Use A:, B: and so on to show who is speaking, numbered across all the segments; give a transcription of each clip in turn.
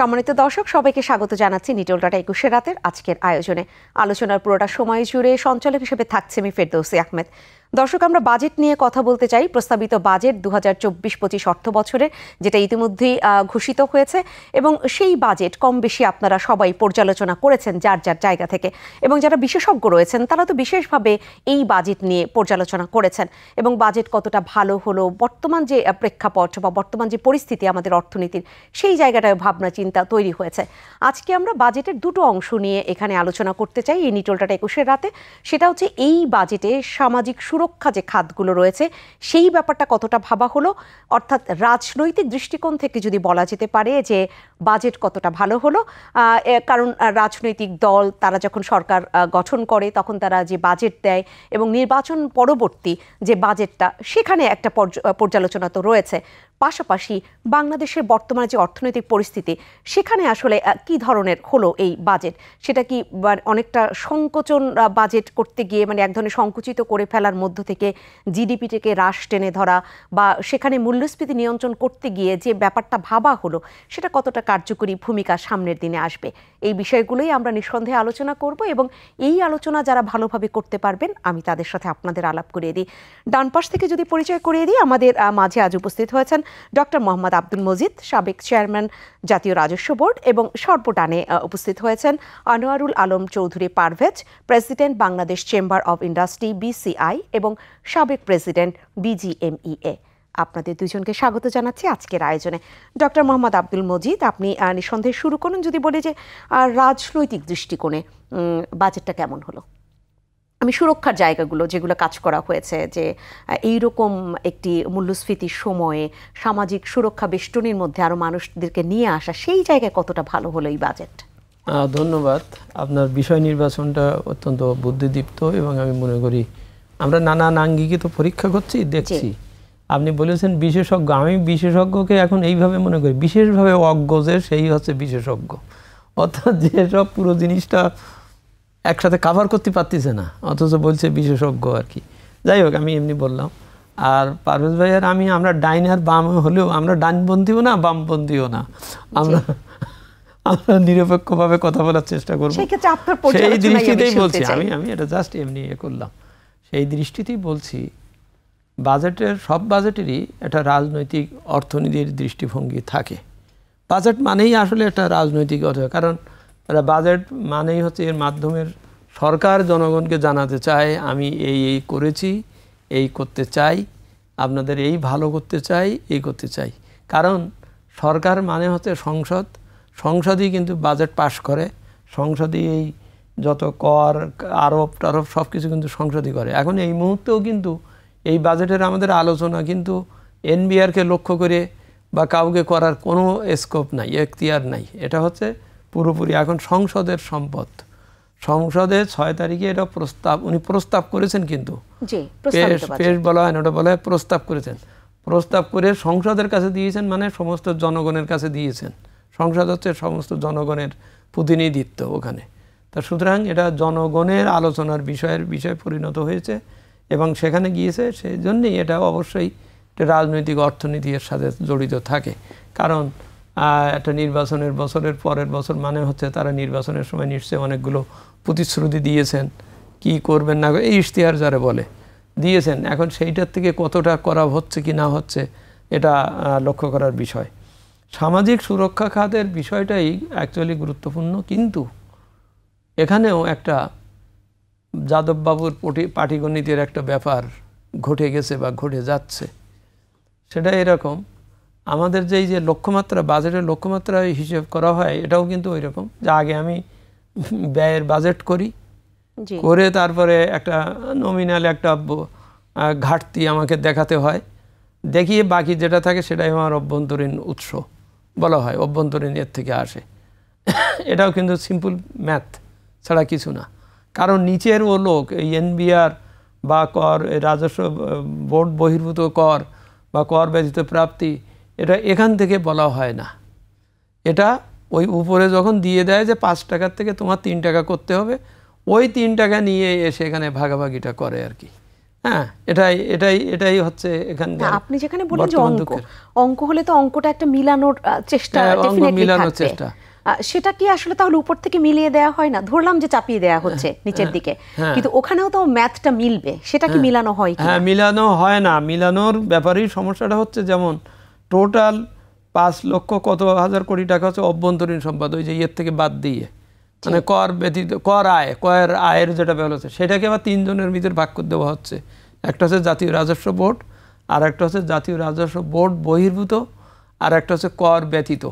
A: সম্মানিত দর্শক, সবাইকে স্বাগত জানাচ্ছি নিটল ডট 21 রাতের আজকের আয়োজনে। আলোচনার পুরোটা সময় জুড়ে সঞ্চালক হিসেবে থাকছে আমি ফেরদৌসী আহমেদ। দর্শক, আমরা বাজেট নিয়ে কথা বলতে চাই। প্রস্তাবিত বাজেট 2024-25 অর্থ বছরের, যেটা ইতিমধ্যেই ঘোষিত হয়েছে, এবং সেই বাজেট কম বেশি আপনারা সবাই পর্যালোচনা করেছেন যার যার জায়গা থেকে, এবং যারা বিশেষজ্ঞ রয়েছেন তারা তো বিশেষভাবে এই বাজেট নিয়ে পর্যালোচনা করেছেন। এবং বাজেট কতটা ভালো হলো, বর্তমান যে প্রেক্ষাপট বা বর্তমান যে পরিস্থিতি আমাদের অর্থনীতির, সেই জায়গাটায় ভাবনা চিন্তা তৈরি হয়েছে। আজকে আমরা বাজেটের দুটো অংশ নিয়ে এখানে আলোচনা করতে চাই এই নিটল ডট 21 রাতে। সেটা হচ্ছে এই বাজেটে সামাজিক সুরক্ষা যে খাতগুলো রয়েছে সেই ব্যাপারটা কতটা ভাবা হলো, অর্থাৎ রাজনৈতিক দৃষ্টিকোণ থেকে যদি বলা যেতে পারে যে বাজেট কতটা ভালো হলো। কারণ রাজনৈতিক দল তারা যখন সরকার গঠন করে তখন তারা যে বাজেট দেয় এবং নির্বাচন পরবর্তী যে বাজেটটা, সেখানে একটা পর্যালোচনা তো রয়েছে। পাশাপাশি বাংলাদেশের বর্তমানে যে অর্থনৈতিক পরিস্থিতি, সেখানে আসলে কি ধরনের হলো এই বাজেট, সেটা কি অনেকটা সংকোচন বাজেট করতে গিয়ে, মানে এক ধরনের সংকুচিত করে ফেলার মধ্য থেকে জিডিপিটাকে হ্রাস টেনে ধরা, বা সেখানে মূল্যস্ফীতি নিয়ন্ত্রণ করতে গিয়ে যে ব্যাপারটা ভাবা হলো সেটা কতটা কার্যকরী ভূমিকা সামনের দিনে আসবে, এই বিষয়গুলোই আমরা নিঃসন্দেহে আলোচনা করব। এবং এই আলোচনা যারা ভালোভাবে করতে পারবেন আমি তাদের সাথে আপনাদের আলাপ করিয়ে দিই। ডান পাশ থেকে যদি পরিচয় করিয়ে দিই, আমাদের মাঝে আজ উপস্থিত হয়েছেন ডক্টর মোহাম্মদ আব্দুল মজিদ, সাবেক চেয়ারম্যান জাতীয় রাজস্ব বোর্ড, এবং সর্বডানে উপস্থিত হয়েছেন Anwarul Alam Chowdhury Parvez, president Bangladesh chamber of industry BCI এবং সাবেক প্রেসিডেন্ট BGMEA। আপনাদের দুজনকে স্বাগত জানাচ্ছি আজকের আয়োজনে। ডক্টর মোহাম্মদ আব্দুল মজিদ, আপনি নিঃসন্দেহে শুরু করুন। যদি বলি যে রাজনৈতিক দৃষ্টিকোণে বাজেটটা কেমন হলো? আমি সুরক্ষার জায়গাগুলো যেগুলো কাজ করা হয়েছে, যে এইরকম একটি মূল্যস্ফীতির সময়ে সামাজিক সুরক্ষা বেষ্টনীর মধ্যে আরও মানুষদেরকে নিয়ে আসা, সেই জায়গায় কতটা ভালো হলো এই বাজেট?
B: ধন্যবাদ। আপনার বিষয় নির্বাচনটা অত্যন্ত বুদ্ধিদীপ্ত এবং আমি মনে করি আমরা নানান আঙ্গিকে তো পরীক্ষা করছি, দেখছি। আপনি বলেছেন বিশেষজ্ঞ, আমি বিশেষজ্ঞকে এখন এইভাবে মনে করি, বিশেষভাবে অজ্ঞ যে সেই হচ্ছে বিশেষজ্ঞ, অর্থাৎ যেসব পুরো জিনিসটা একসাথে কাভার করতে পারতেছে না অথচ বলছে বিশেষজ্ঞ আর কি। যাই হোক, আমি এমনি বললাম। আর পারভেজ ভাই আর আমরা ডাইন আর বাম হলেও আমরা ডানপন্থীও না বামপন্থীও না, আমরা নিরপেক্ষভাবে কথা বলার চেষ্টা করবো। সেই দৃষ্টিতেই বলছি, আমি এটা জাস্ট এমনি করলাম। সেই দৃষ্টিতেই বলছি, বাজেটের সব বাজেটেরই একটা রাজনৈতিক অর্থনীতির দৃষ্টিভঙ্গি থাকে। বাজেট মানেই আসলে একটা রাজনৈতিক অর্থ, কারণ বাজেট মানেই হচ্ছে এর মাধ্যমে সরকার জনগণকে জানাতে চায় আমি এই করেছি, এই করতে চাই, আপনাদের এই ভালো করতে চাই, এই করতে চাই। কারণ সরকার মানে হচ্ছে সংসদ, সংসদই কিন্তু বাজেট পাশ করে, সংসদই এই যত কর আরোপ টারোপ সব কিছু কিন্তু সংসদই করে। এখন এই মুহূর্তেও কিন্তু এই বাজেটের আমাদের আলোচনা কিন্তু NBRকে লক্ষ্য করে বা কাউকে করার কোনো স্কোপ নাই, এখতিয়ার নাই। এটা হচ্ছে পুরোপুরি এখন সংসদের সম্পদ। সংসদে 6 তারিখে এটা প্রস্তাব উনি প্রস্তাব করেছেন, কিন্তু পেশ বলা হয় না, ওটা বলা হয় প্রস্তাব করেছেন। প্রস্তাব করে সংসদের কাছে দিয়েছেন, মানে সমস্ত জনগণের কাছে দিয়েছেন। সংসদ হচ্ছে সমস্ত জনগণের প্রতিনিধিত্ব ওখানে। তা সুতরাং এটা জনগণের আলোচনার বিষয় পরিণত হয়েছে এবং সেখানে গিয়েছে। সেই জন্যেই এটা অবশ্যই রাজনৈতিক অর্থনীতির সাথে জড়িত থাকে। কারণ একটা নির্বাচনের বছরের পরের বছর মানে হচ্ছে তারা নির্বাচনের সময় নিশ্চয়ই অনেকগুলো প্রতিশ্রুতি দিয়েছেন, কি করবেন না এই ইশতেহার যারা বলে দিয়েছেন। এখন সেইটার থেকে কতটা করা হচ্ছে কি না হচ্ছে এটা লক্ষ্য করার বিষয়। সামাজিক সুরক্ষা খাতের বিষয়টাই অ্যাকচুয়ালি গুরুত্বপূর্ণ, কিন্তু এখানেও একটা যাদববাবুর পাটিগণিতের একটা ব্যাপার ঘটে গেছে বা ঘটে যাচ্ছে। সেটা এরকম, আমাদের যেই যে লক্ষ্যমাত্রা, বাজেটের লক্ষ্যমাত্রা হিসেব করা হয়, এটাও কিন্তু ওই রকম যে আগে আমি ব্যয়ের বাজেট করি, করে তারপরে একটা নমিনাল একটা ঘাটতি আমাকে দেখাতে হয়, দেখিয়ে বাকি যেটা থাকে সেটাই আমার অভ্যন্তরীণ উৎস বলা হয়, অভ্যন্তরীণ এর থেকে আসে। এটাও কিন্তু সিম্পল ম্যাথ ছাড়া কিছু না। কারণ নিচের ও লোক এই NBR বা কর, রাজস্ব বোর্ড বহির্ভূত কর বা কর ব্যতীত প্রাপ্তি, এটা এখান থেকে বলা হয় না। এটা ওই উপরে যখন দিয়ে দেয় যে 5 টাকার থেকে তোমার 3 টাকা করতে হবে, ওই 3 টাকা নিয়ে এসে এখানে ভাগাভাগিটা করে আর কি। হ্যাঁ, এটাই এটাই এটাই হচ্ছে এখানে।
A: আপনি যেখানে বলেন যে অঙ্ক হলে তো অঙ্কটা একটা মিলানোর চেষ্টা, ডেফিনেটলি থাকবে। সেটা কি আসলে তাহলে উপর থেকে মিলিয়ে দেওয়া হয় না? ধরলাম যে চাপিয়ে দেওয়া হচ্ছে নিচের দিকে, কিন্তু ওখানেও তো ম্যাথটা মিলবে, সেটা কি মিলানো হয়?
B: হ্যাঁ, মিলানো হয় না। মিলানোর ব্যাপারেই সমস্যাটা হচ্ছে, যেমন টোটাল 5 লক্ষ কত হাজার কোটি টাকা হচ্ছে অভ্যন্তরীণ সম্পদ, ওই যে ইয়ের থেকে বাদ দিয়ে, মানে কর ব্যতীত, কর আয়, কয়ের আয়ের যেটা বের হচ্ছে সেটাকে আবার 3 জনের ভিতরে ভাগ করে দেওয়া হচ্ছে। একটা হচ্ছে জাতীয় রাজস্ব বোর্ড, আর একটা হচ্ছে জাতীয় রাজস্ব বোর্ড বহির্ভূত, আর একটা হচ্ছে কর ব্যতীত।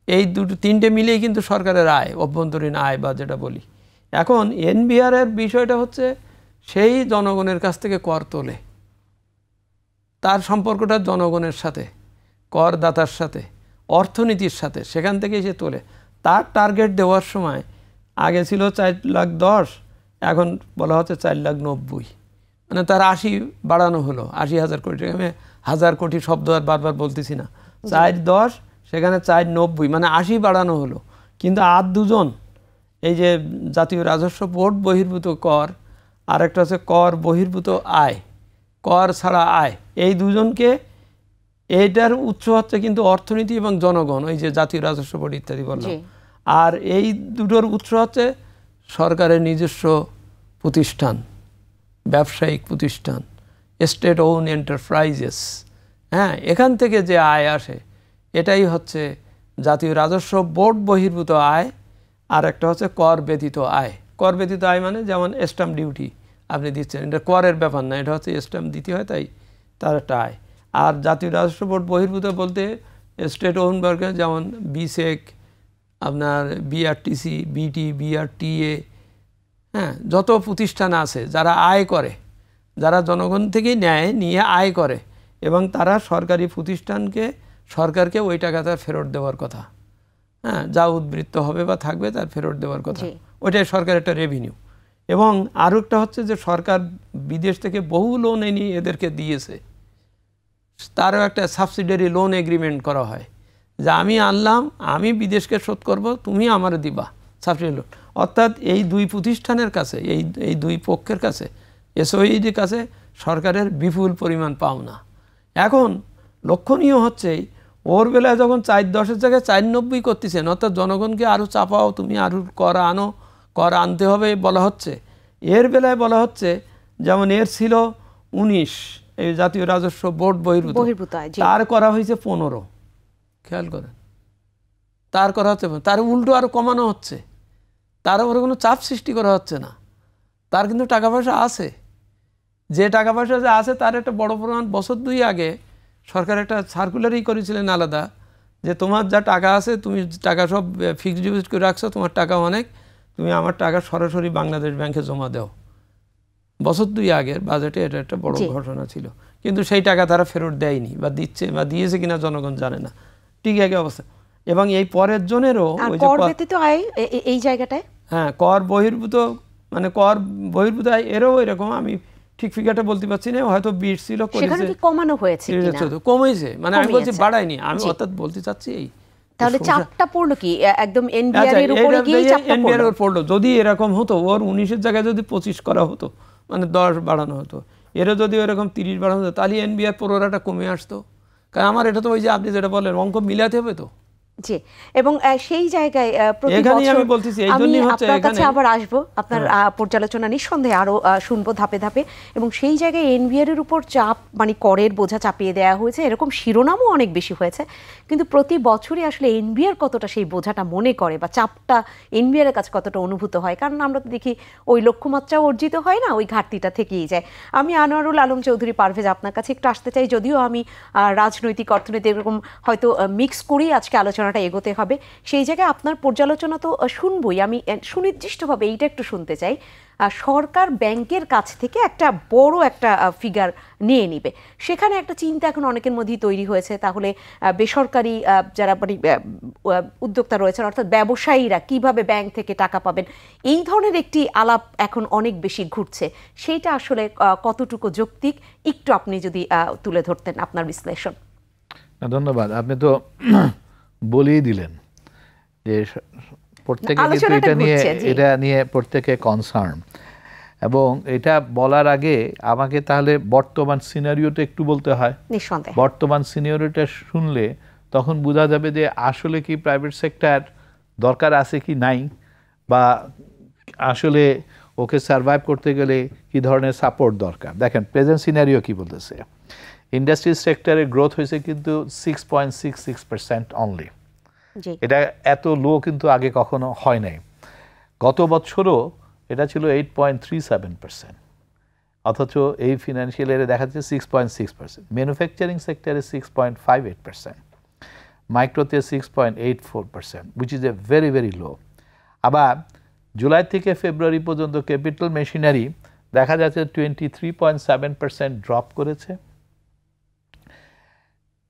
B: এই তিনটে মিলেই কিন্তু সরকারের আয়, অভ্যন্তরীণ আয় বা যেটা বলি। এখন এনবিআরের বিষয়টা হচ্ছে সেই জনগণের কাছ থেকে কর তোলে, তার সম্পর্কটা জনগণের সাথে, করদাতার সাথে, অর্থনীতির সাথে, সেখান থেকেই সে তোলে। তার টার্গেট দেওয়ার সময় আগে ছিল 4,10,00,000, এখন বলা হচ্ছে 4,90,000, মানে তার 80 বাড়ানো হলো, 80,000 কোটি টাকা। আমি 1000 কোটি শব্দ আর বারবার বলতেছি না, 4,10 সেখানে 4,90, মানে 80 বাড়ানো হলো। কিন্তু আর দুজন, এই যে জাতীয় রাজস্ব বোর্ড বহির্ভূত কর, আর একটা হচ্ছে কর বহির্ভূত আয়, কর ছাড়া আয়, এই দুজনকে, এইটার উৎস হচ্ছে কিন্তু অর্থনীতি এবং জনগণ, ওই যে জাতীয় রাজস্ব বোর্ড ইত্যাদি বললাম। আর এই দুটোর উৎস হচ্ছে সরকারের নিজস্ব প্রতিষ্ঠান, ব্যবসায়িক প্রতিষ্ঠান, স্টেট ওন এন্টারপ্রাইজেস। হ্যাঁ, এখান থেকে যে আয় আসে এটাই হচ্ছে জাতীয় রাজস্ব বোর্ড বহির্ভূত আয়। আর একটা হচ্ছে কর ব্যতীত আয়। কর ব্যতীত আয় মানে যেমন স্ট্যাম্প ডিউটি আপনি দিচ্ছেন, এটা করের ব্যাপার না, এটা হচ্ছে স্ট্যাম্প দিতে হয়, তাই তার একটা আয়। আর জাতীয় রাজস্ব বোর্ড বহির্ভূত বলতে স্টেট ওন বর্গের, যেমন বিসেক, আপনার বিআরটিসি, বিটি, বিআরটিএ, হ্যাঁ, যত প্রতিষ্ঠান আছে যারা আয় করে, যারা জনগণ থেকেই নেয়, নিয়ে আয় করে, এবং তারা সরকারি প্রতিষ্ঠানকে, সরকারকে ওই টাকা তার ফেরত দেওয়ার কথা। হ্যাঁ, যা উদ্বৃত্ত হবে বা থাকবে তার ফেরত দেওয়ার কথা, ওইটাই সরকার একটা রেভিনিউ। এবং আরও একটা হচ্ছে যে সরকার বিদেশ থেকে বহু লোন এনে এদেরকে দিয়েছে, তারও একটা সাবসিডিয়ারি লোন এগ্রিমেন্ট করা হয়, যে আমি আনলাম, আমি বিদেশকে শোধ করব, তুমি আমার দিবা সাবসিডি লোন। অর্থাৎ এই দুই প্রতিষ্ঠানের কাছে, এই দুই পক্ষের কাছে, এসওইডির কাছে সরকারের বিপুল পরিমাণ পাওনা। এখন লক্ষণীয় হচ্ছে ওর বেলায় যখন 4,10 জায়গায় 4,90 করতেছেন, অর্থাৎ জনগণকে আরও চাপাও, তুমি আরও কর আনো, কর আনতে হবে বলা হচ্ছে। এর বেলায় বলা হচ্ছে, যেমন এর ছিল 19, এই জাতীয় রাজস্ব বোর্ড বহির্ভূত, তার করা হয়েছে 15। খেয়াল করেন, তার করা হচ্ছে, তার উল্টো আরও কমানো হচ্ছে, তার উপরে কোনো চাপ সৃষ্টি করা হচ্ছে না। তার কিন্তু টাকা পয়সা আছে, যে টাকা পয়সা যে আছে তার একটা বড় পরিমাণ, বছর 2 আগে সরকার একটা সার্কুলারই করেছিলেন আলাদা, যে তোমার যা টাকা আছে, তুমি টাকা সব ফিক্সড ডিপোজিট করে রাখছো, তোমার টাকা অনেক, তুমি আমার টাকা সরাসরি বাংলাদেশ ব্যাংকে জমা দাও। বছর 2 আগের বাজেটে এটা একটা বড় ঘটনা ছিল, কিন্তু সেই টাকা তারা ফেরত দেয়নি, বা দিচ্ছে বা দিয়েছে কিনা জনগণ জানে না, ঠিক একই অবস্থা। এবং এই পরের জনেরও
A: এই জায়গাটায়,
B: হ্যাঁ, কর বহির্ভূত, মানে কর বহির্ভূত আয়, এরও এরকম, আমি ঠিক ফিগারটা বলতে পারছি না, হয়তো 20 ছিল,
A: কমানো হয়েছে,
B: কমেছে, মানে আমি বলছি বাড়ায়নি, আমি অর্থাৎ বলতে চাচ্ছি এই।
A: তাহলে চাপটা পড়লো কি একদম এনবিআর এর উপরে গিয়ে চাপটা
B: পড়লো। যদি এরকম হতো, ওর 19-এর জায়গায় যদি 25 করা হতো, মানে 10 বাড়ানো হতো, এরও যদি এরকম 30 বাড়ানো হতো, তাহলে এনবিআর পুরোটা কমে আসতো। কারণ আমার এটা তো ওই যে আপনি যেটা বললেন, অঙ্ক মিলাতে হবে তো।
A: জি, এবং সেই জায়গায়
B: আমি বলতেছি, এই জন্যই হচ্ছে
A: আপনার কাছে আবার আসবো, আপনার পর্যালোচনা নিঃসন্দেহে আরো শুনবো ধাপে ধাপে। এবং সেই জায়গায় এনবিআর এর উপর চাপ, মানে করের বোঝা চাপিয়ে দেওয়া হয়েছে, এরকম শিরোনামও অনেক বেশি হয়েছে। কিন্তু প্রতি বছরই আসলে এনবিআর কতটা সেই বোঝাটা মনে করে, বা চাপটা এনবিআর এর কাছে কতটা অনুভূত হয়, কারণ আমরা তো দেখি ওই লক্ষ্যমাত্রা অর্জিত হয় না, ওই ঘাটতিটা থেকেই যায়। আমি আনোয়ারুল আলম চৌধুরী পারভেজ আপনার কাছে একটু আসতে চাই, যদিও আমি রাজনৈতিক, অর্থনৈতিক এরকম হয়তো মিক্স করেই আজকে আলোচনাটা এগোতে হবে। সেই জায়গায় আপনার পর্যালোচনা তো শুনবই, আমি সুনির্দিষ্টভাবে এইটা একটু শুনতে চাই। সরকার ব্যাংকের কাছ থেকে একটা বড় একটা ফিগার নিয়ে নিবে, সেখানে একটা চিন্তা এখন অনেকের মধ্যেই তৈরি হয়েছে, তাহলে বেসরকারি যারা মানে উদ্যোক্তা রয়েছেন, অর্থাৎ ব্যবসায়ীরা কিভাবে ব্যাংক থেকে টাকা পাবেন, এই ধরনের একটি আলাপ এখন অনেক বেশি ঘুরছে। সেইটা আসলে কতটুকু যৌক্তিক, একটু আপনি যদি তুলে ধরতেন আপনার বিশ্লেষণ।
C: ধন্যবাদ। আপনি তো বলেই দিলেন যে প্রত্যেকে কিন্তু এটা নিয়ে প্রত্যেকে কনসার্ন। এবং এটা বলার আগে আমাকে তাহলে বর্তমান সিনারিওটা একটু বলতে হয়।
A: নিঃসন্দেহে
C: বর্তমান সিনারিওটা শুনলে তখন বোঝা যাবে যে আসলে কি প্রাইভেট সেক্টর দরকার আছে কি নাই, বা আসলে ওকে সার্ভাইভ করতে গেলে কি ধরনের সাপোর্ট দরকার। দেখেন প্রেজেন্ট সিনারিও কি বলতেছে, ইন্ডাস্ট্রি সেক্টরের গ্রোথ হয়েছে কিন্তু 6.66% অনলি। এটা এত লো কিন্তু আগে কখনো হয় নাই। গত বছরও এটা ছিল 8.37%, অথচ এই ফিনান্সিয়াল ইয়ারে দেখা যাচ্ছে 6.6%। ম্যানুফ্যাকচারিং সেক্টরে 6.58%, মাইক্রোতে 6.84%, which is a very very low. আবার জুলাই থেকে ফেব্রুয়ারি পর্যন্ত ক্যাপিটাল মেশিনারি দেখা যাচ্ছে 23.7% ড্রপ করেছে।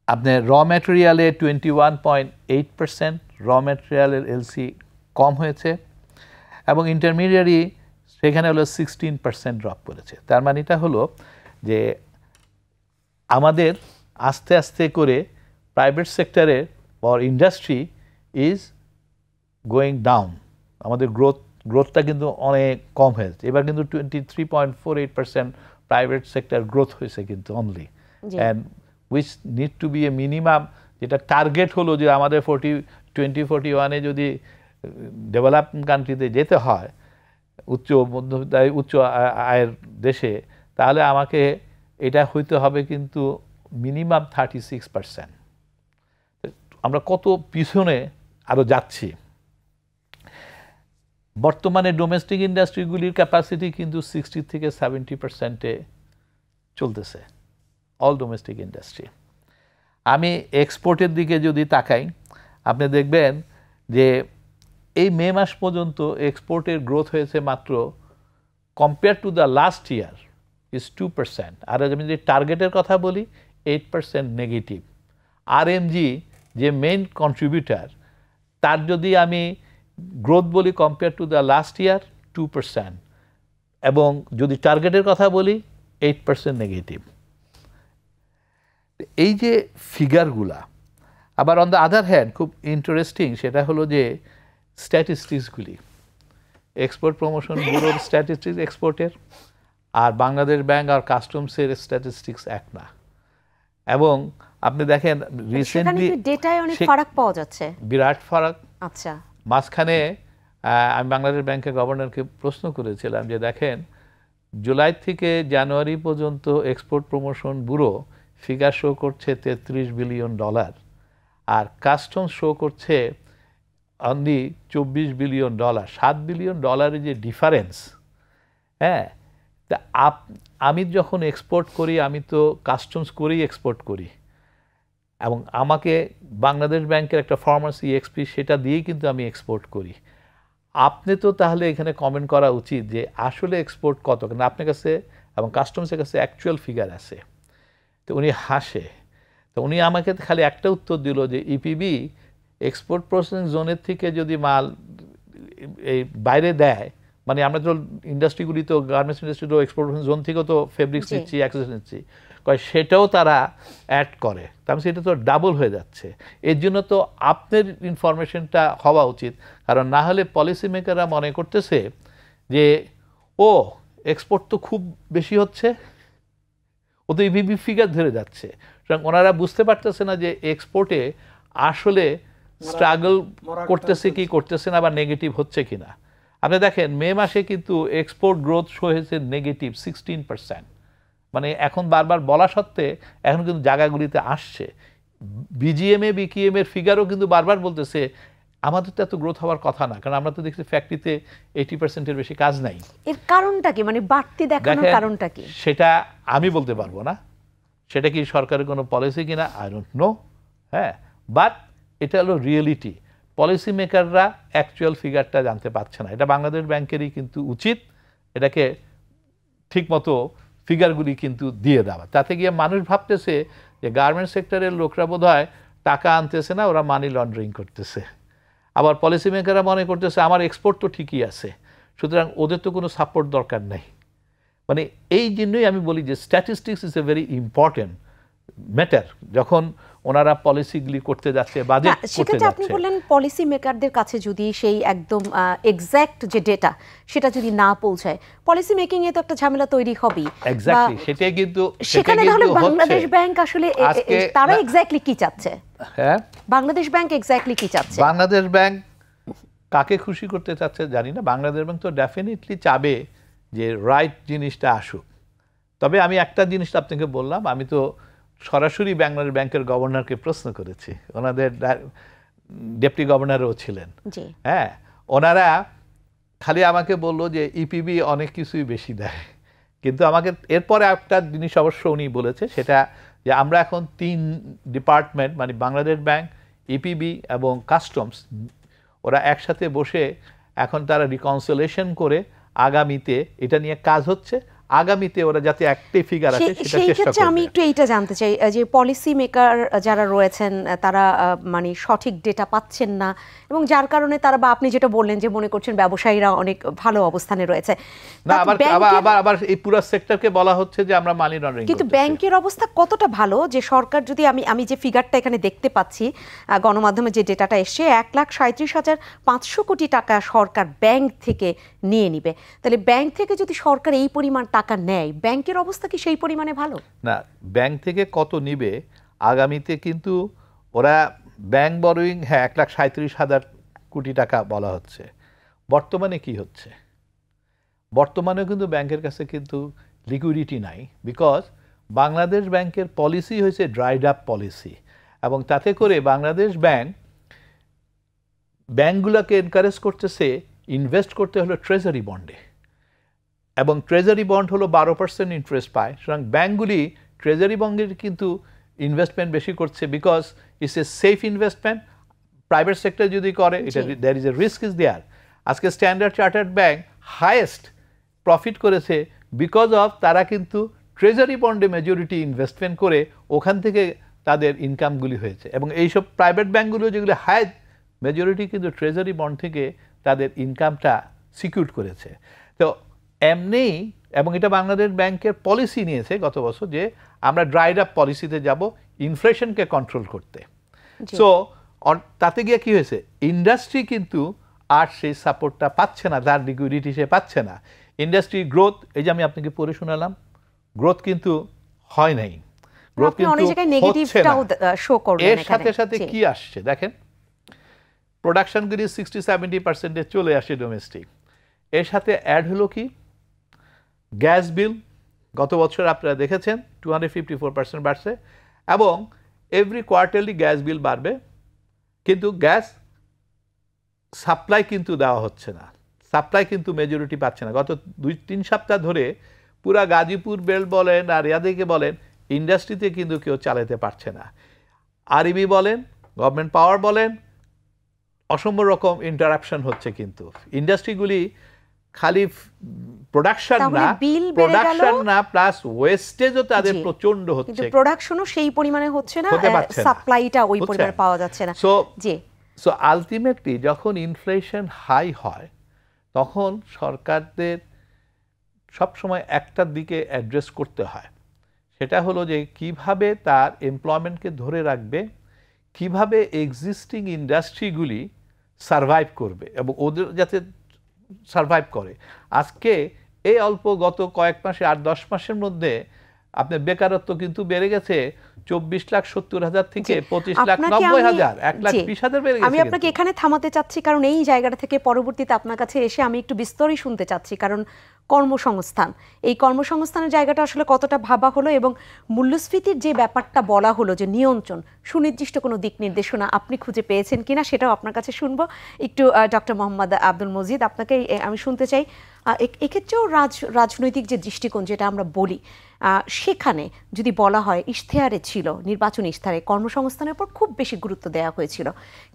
C: আপনার র ম্যাটেরিয়ালে 21.8%, র ম্যাটেরিয়ালের এলসি কম হয়েছে, এবং ইন্টারমিডিয়ারি সেখানে হলো 16% ড্রপ করেছে। তার মানে এটা হলো যে আমাদের আস্তে আস্তে করে প্রাইভেট সেক্টরের or industry is going down, আমাদের গ্রোথটা কিন্তু অনেক কম হয়েছে। এবার কিন্তু 23.48% প্রাইভেট সেক্টর গ্রোথ হয়েছে কিন্তু only, and which need to be a minimum, যেটা টার্গেট হলো যে আমাদের 2041-এ যদি ডেভেলপ কান্ট্রিতে যেতে হয়, উচ্চ মধ্যবিত্ত উচ্চ আয়ের দেশে, তাহলে আমাকে এটা হইতে হবে কিন্তু মিনিমাম 36%। আমরা কত পিছনে আরও যাচ্ছি। বর্তমানে ডোমেস্টিক ইন্ডাস্ট্রিগুলির ক্যাপাসিটি কিন্তু 60 থেকে 70%-এ চলতেছে, অল ডোমেস্টিক ইন্ডাস্ট্রি। আমি এক্সপোর্টের দিকে যদি তাকাই, আপনি দেখবেন যে এই মে মাস পর্যন্ত এক্সপোর্টের গ্রোথ হয়েছে মাত্র, compare to the last year is 2%। আর আমি যদি টার্গেটের কথা বলি 8% নেগেটিভ। আরএমজি যে মেইন কন্ট্রিবিউটার, তার যদি আমি গ্রোথ বলি compare to the last year 2%, এবং যদি টার্গেটের কথা বলি 8% নেগেটিভ। এই যে ফিগারগুলা, আবার অন দ্য আদার হ্যান্ড খুব ইন্টারেস্টিং সেটা হলো যে স্ট্যাটিস্টিক্সগুলি, এক্সপোর্ট প্রমোশন ব্যুরোর স্ট্যাটিস্টিক্স এক্সপোর্টের আর বাংলাদেশ ব্যাংক আর কাস্টমসের স্ট্যাটিস্টিক্স এক না। এবং আপনি দেখেন রিসেন্টলি
A: ডেটায় অনেক ফারাক পাওয়া যাচ্ছে,
C: বিরাট ফারাক।
A: আচ্ছা,
C: মাঝখানে আমি বাংলাদেশ ব্যাংকের গভর্নরকে প্রশ্ন করেছিলাম যে দেখেন জুলাই থেকে জানুয়ারি পর্যন্ত export promotion bureau figure show করছে $33 বিলিয়ন, আর কাস্টমস শো করছে অনলি $24 বিলিয়ন। $7 বিলিয়ন যে ডিফারেন্স, হ্যাঁ। তা আমি যখন এক্সপোর্ট করি, আমি তো কাস্টমস করেই এক্সপোর্ট করি, এবং আমাকে বাংলাদেশ ব্যাংকের একটা ফার্মাসি এক্সপি সেটা দিয়েই কিন্তু আমি এক্সপোর্ট করি। আপনি তো তাহলে এখানে কমেন্ট করা উচিত যে আসলে এক্সপোর্ট কত, কারণ আপনার কাছে এবং কাস্টমসের কাছে অ্যাকচুয়াল ফিগার আছে। তো উনি হাসে, তো উনি আমাকে খালি একটা উত্তর দিল যে ইপিবি এক্সপোর্ট প্রসেসিং জোনের থেকে যদি মাল এই বাইরে দেয়, মানে আমরা তো ইন্ডাস্ট্রিগুলি তো গার্মেন্টস ইন্ডাস্ট্রি তো এক্সপোর্ট জোন থেকেও তো ফেব্রিক্স নিচ্ছি, অ্যাক্সেসরি নিচ্ছি, সেটাও তারা অ্যাড করে, তার সেটা তো ডাবল হয়ে যাচ্ছে। এর জন্য তো আপনার ইনফরমেশনটা হওয়া উচিত, কারণ না হলে পলিসি মেকাররা মনে করতেছে যে ও এক্সপোর্ট তো খুব বেশি হচ্ছে, ও তো ইপিবি ফিগার ধরে যাচ্ছে। সুতরাং ওনারা বুঝতে পারতেছে না যে এক্সপোর্টে আসলে স্ট্রাগল করতেছে কি করতেছে না, বা নেগেটিভ হচ্ছে কিনা। আপনি দেখেন মে মাসে কিন্তু এক্সপোর্ট গ্রোথ শো হয়েছে নেগেটিভ 16%, মানে এখন বারবার বলা সত্ত্বে এখন কিন্তু জায়গাগুলিতে আসছে। বিজিএমএ বিকিএম এর ফিগারও কিন্তু বারবার বলতেছে আমাদের তো এত গ্রোথ হওয়ার কথা না, কারণ আমরা তো দেখছি ফ্যাক্টরিতে 80%-এর বেশি কাজ নাই।
A: এর কারণটা কি, মানে বাড়তি দেখানোর কারণটা কি,
C: সেটা আমি বলতে পারবো না। সেটা কি সরকারের কোনো পলিসি কিনা, আই ডোন্ট নো, হ্যাঁ, বাট এটা হলো রিয়েলিটি। পলিসি মেকাররা অ্যাকচুয়াল ফিগারটা জানতে পারছে না। এটা বাংলাদেশ ব্যাংকেরই কিন্তু উচিত এটাকে ঠিকমতো ফিগারগুলি কিন্তু দিয়ে দেওয়া। তাতে গিয়ে মানুষ ভাবতেছে যে গার্মেন্টস সেক্টরের লোকরা বোধহয় টাকা আনতেছে না, ওরা মানি লন্ডারিং করতেছে। আবার পলিসি মেকাররা মনে করতেছে আমার এক্সপোর্ট তো ঠিকই আছে, সুতরাং ওদের তো কোনো সাপোর্ট দরকার নেই। মানে এই জন্যই আমি বলি যে statistics is a very important, matter যখন ওনারা পলিসিগুলি করতে যাচ্ছে, বাজেট করতে যাচ্ছে।
A: সেক্ষেত্রে আপনি বললেন পলিসি মেকারদের কাছে যদি সেই একদম এক্সাক্ট যে ডেটা সেটা যদি না পৌঁছায়, পলিসি মেকিং এ তো একটা ঝামেলা তৈরি হবেই।
C: এক্স্যাক্টলি, সেটাই কিন্তু
A: সেখানে তাহলে বাংলাদেশ ব্যাংক আসলে তারা এক্স্যাক্টলি কি চাচ্ছে?
C: হ্যাঁ,
A: বাংলাদেশ ব্যাংক এক্স্যাক্টলি কি চাচ্ছে?
C: বাংলাদেশ ব্যাংক কাকে খুশি করতে চাচ্ছে জানি না। বাংলাদেশ ব্যাংক তো ডেফিনেটলি চাবে যে রাইট জিনিসটা আসুক। তবে আমি একটা জিনিস আপনাকে বললাম, আমি তো সরাসরি বাংলাদেশ ব্যাংকের গভর্নরকে প্রশ্ন করেছি, ওনাদের ডেপুটি গভর্নরও ছিলেন। হ্যাঁ, ওনারা খালি আমাকে বললো যে ইপিবি অনেক কিছুই বেশি দেয়, কিন্তু আমাকে এরপরে একটা জিনিস অবশ্য উনি বলেছে, সেটা যে আমরা এখন 3 ডিপার্টমেন্ট মানে বাংলাদেশ ব্যাংক, ইপিবি এবং কাস্টমস, ওরা একসাথে বসে এখন তারা রিকনসিলিয়েশন করে আগামীতে এটা নিয়ে কাজ হচ্ছে, আগামীতে ওরা যাতে একটা ফিগার আসে সেটা চেষ্টা করবে।
A: সেই ক্ষেত্রে আমি একটু এইটা জানতে চাই যে পলিসি মেকার যারা রয়েছেন তারা মানে সঠিক ডেটা পাচ্ছেন না, এবং যার কারণে তারা, বা আপনি যেটা বললেন যে মনে করছেন ব্যবসায়ীরা অনেক ভালো অবস্থানে রয়েছে,
C: না আবার এই পুরো সেক্টরকে বলা হচ্ছে যে আমরা মানি লন্ডারিং,
A: কিন্তু ব্যাংকের অবস্থা কতটা ভালো যে সরকার যদি, আমি যে ফিগারটা এখানে দেখতে পাচ্ছি গণমাধ্যমে যে ডেটাটা এসছে, 1,37,500 কোটি টাকা সরকার ব্যাংক থেকে নিয়ে নিবে। তাহলে ব্যাংক থেকে যদি সরকার এই পরিমাণ টাকা নেয়, ব্যাংকের অবস্থা কি সেই পরিমাণে ভালো?
C: না, ব্যাংক থেকে কত নিবে আগামীতে, কিন্তু ওরা ব্যাংক বরোয়িং, হ্যাঁ 1,37,000 কোটি টাকা বলা হচ্ছে। বর্তমানে কি হচ্ছে? বর্তমানেও কিন্তু ব্যাংকের কাছে কিন্তু লিকুইডিটি নাই, বিকজ বাংলাদেশ ব্যাংকের পলিসি হয়েছে ড্রাইড আপ পলিসি, এবং তাতে করে বাংলাদেশ ব্যাংকগুলোকে এনকারেজ করতেছে ইনভেস্ট করতে হলো ট্রেজারি বন্ডে, এবং ট্রেজারি বন্ড হলো 12% ইন্টারেস্ট পায়। সুতরাং ব্যাংকগুলি ট্রেজারি বন্ডের কিন্তু ইনভেস্টমেন্ট বেশি করছে, because it's a safe investment. Private sector যদি করে, এটা there is a risk is there. আজকে Standard Chartered bank highest profit করেছে বিকজ অফ তারা কিন্তু ট্রেজারি বন্ডে মেজরিটি ইনভেস্টমেন্ট করে ওখান থেকে তাদের ইনকামগুলি হয়েছে, এবং এইসব প্রাইভেট ব্যাংকগুলো যেগুলো হাই মেজরিটি কিন্তু ট্রেজারি বন্ড থেকে তাদের ইনকামটা সিকিউর করেছে। তো এমনি, এবং এটা বাংলাদেশ ব্যাংকের পলিসি নিয়েছে গত বছর যে আমরা ড্রাইড আপ পলিসিতে যাব ইনফ্লেশনকে কন্ট্রোল করতে। সো তাতে গিয়ে কি হয়েছে, ইন্ডাস্ট্রি কিন্তু আর সেই সাপোর্টটা পাচ্ছে না, তার লিকুইডিটি সে পাচ্ছে না। ইন্ডাস্ট্রি গ্রোথ, এই যে আমি আপনাকে পড়ে শোনালাম, গ্রোথ কিন্তু হয় নাই, গ্রোথ কিন্তু হচ্ছে না। এর সাথে সাথে কি আসছে দেখেন, প্রোডাকশনগুলি 60-70% চলে আসে ডোমেস্টিক। এর সাথে অ্যাড হলো কি, গ্যাস বিল গত বছর আপনারা দেখেছেন 254% বাড়ছে, এবং এভরি কোয়ার্টারলি গ্যাস বিল বাড়বে, কিন্তু গ্যাস সাপ্লাই কিন্তু দেওয়া হচ্ছে না, সাপ্লাই কিন্তু মেজরিটি পাচ্ছে না। গত 2-3 সপ্তাহ ধরে পুরা গাজীপুর বেল্ট বলেন আর ইয়াদিকে বলেন, ইন্ডাস্ট্রিতে কিন্তু কেউ চালাতে পারছে না। আরইবি বলেন, গভর্নমেন্ট পাওয়ার বলেন, অসম্ভব রকম ইন্টারাপশন হচ্ছে। কিন্তু ইন্ডাস্ট্রিগুলি খালি প্রোডাকশন না প্লাস ওয়েস্টেজও তাদের প্রচন্ড হচ্ছে,
A: কিন্তু প্রোডাকশনও সেই পরিমাণে হচ্ছে না, সাপ্লাইটা ওই পরিমাণে পাওয়া যাচ্ছে না।
C: সো আলটিমেটলি যখন ইনফ্লেশন হাই হয়, তখন সরকারদের সবসময় একটার দিকে অ্যাড্রেস করতে হয়, সেটা হলো যে কিভাবে তার এমপ্লয়মেন্টকে ধরে রাখবে, কিভাবে এক্সিস্টিং ইন্ডাস্ট্রিগুলি সারভাইভ করবে এবং ওদের যাতে সারভাইভ করে। আজকে এই অল্প গত কয়েক মাসে 8-10 মাসের মধ্যে আপনার বেকারত্ব কিন্তু বেড়ে গেছে 24,70,000 থেকে 25,90,000, 1,20,000 বেড়ে গেছে।
A: আমি আপনাকে এখানে থামাতে চাচ্ছি, কারণ এই জায়গাটা থেকে পরবর্তীতে আপনার কাছে এসে আমি একটু বিস্তারিত শুনতে চাচ্ছি, কারণ কর্মসংস্থান, এই কর্মসংস্থানের জায়গাটা আসলে কতটা ভাবা হলো, এবং মূল্যস্ফীতির যে ব্যাপারটা বলা হলো যে নিয়ন্ত্রণ, সুনির্দিষ্ট কোনো দিক নির্দেশনা আপনি খুঁজে পেয়েছেন কিনা সেটাও আপনার কাছে শুনবো। একটু ডক্টর মোহাম্মদ আব্দুল মজিদ, আপনাকে আমি শুনতে চাই, এক্ষেত্রেও রাজনৈতিক যে দৃষ্টিকোণ যেটা আমরা বলি, সেখানে যদি বলা হয় ইশতেহারে ছিল, নির্বাচনী ইশতেহারে কর্মসংস্থানের উপর খুব বেশি গুরুত্ব দেওয়া হয়েছিল,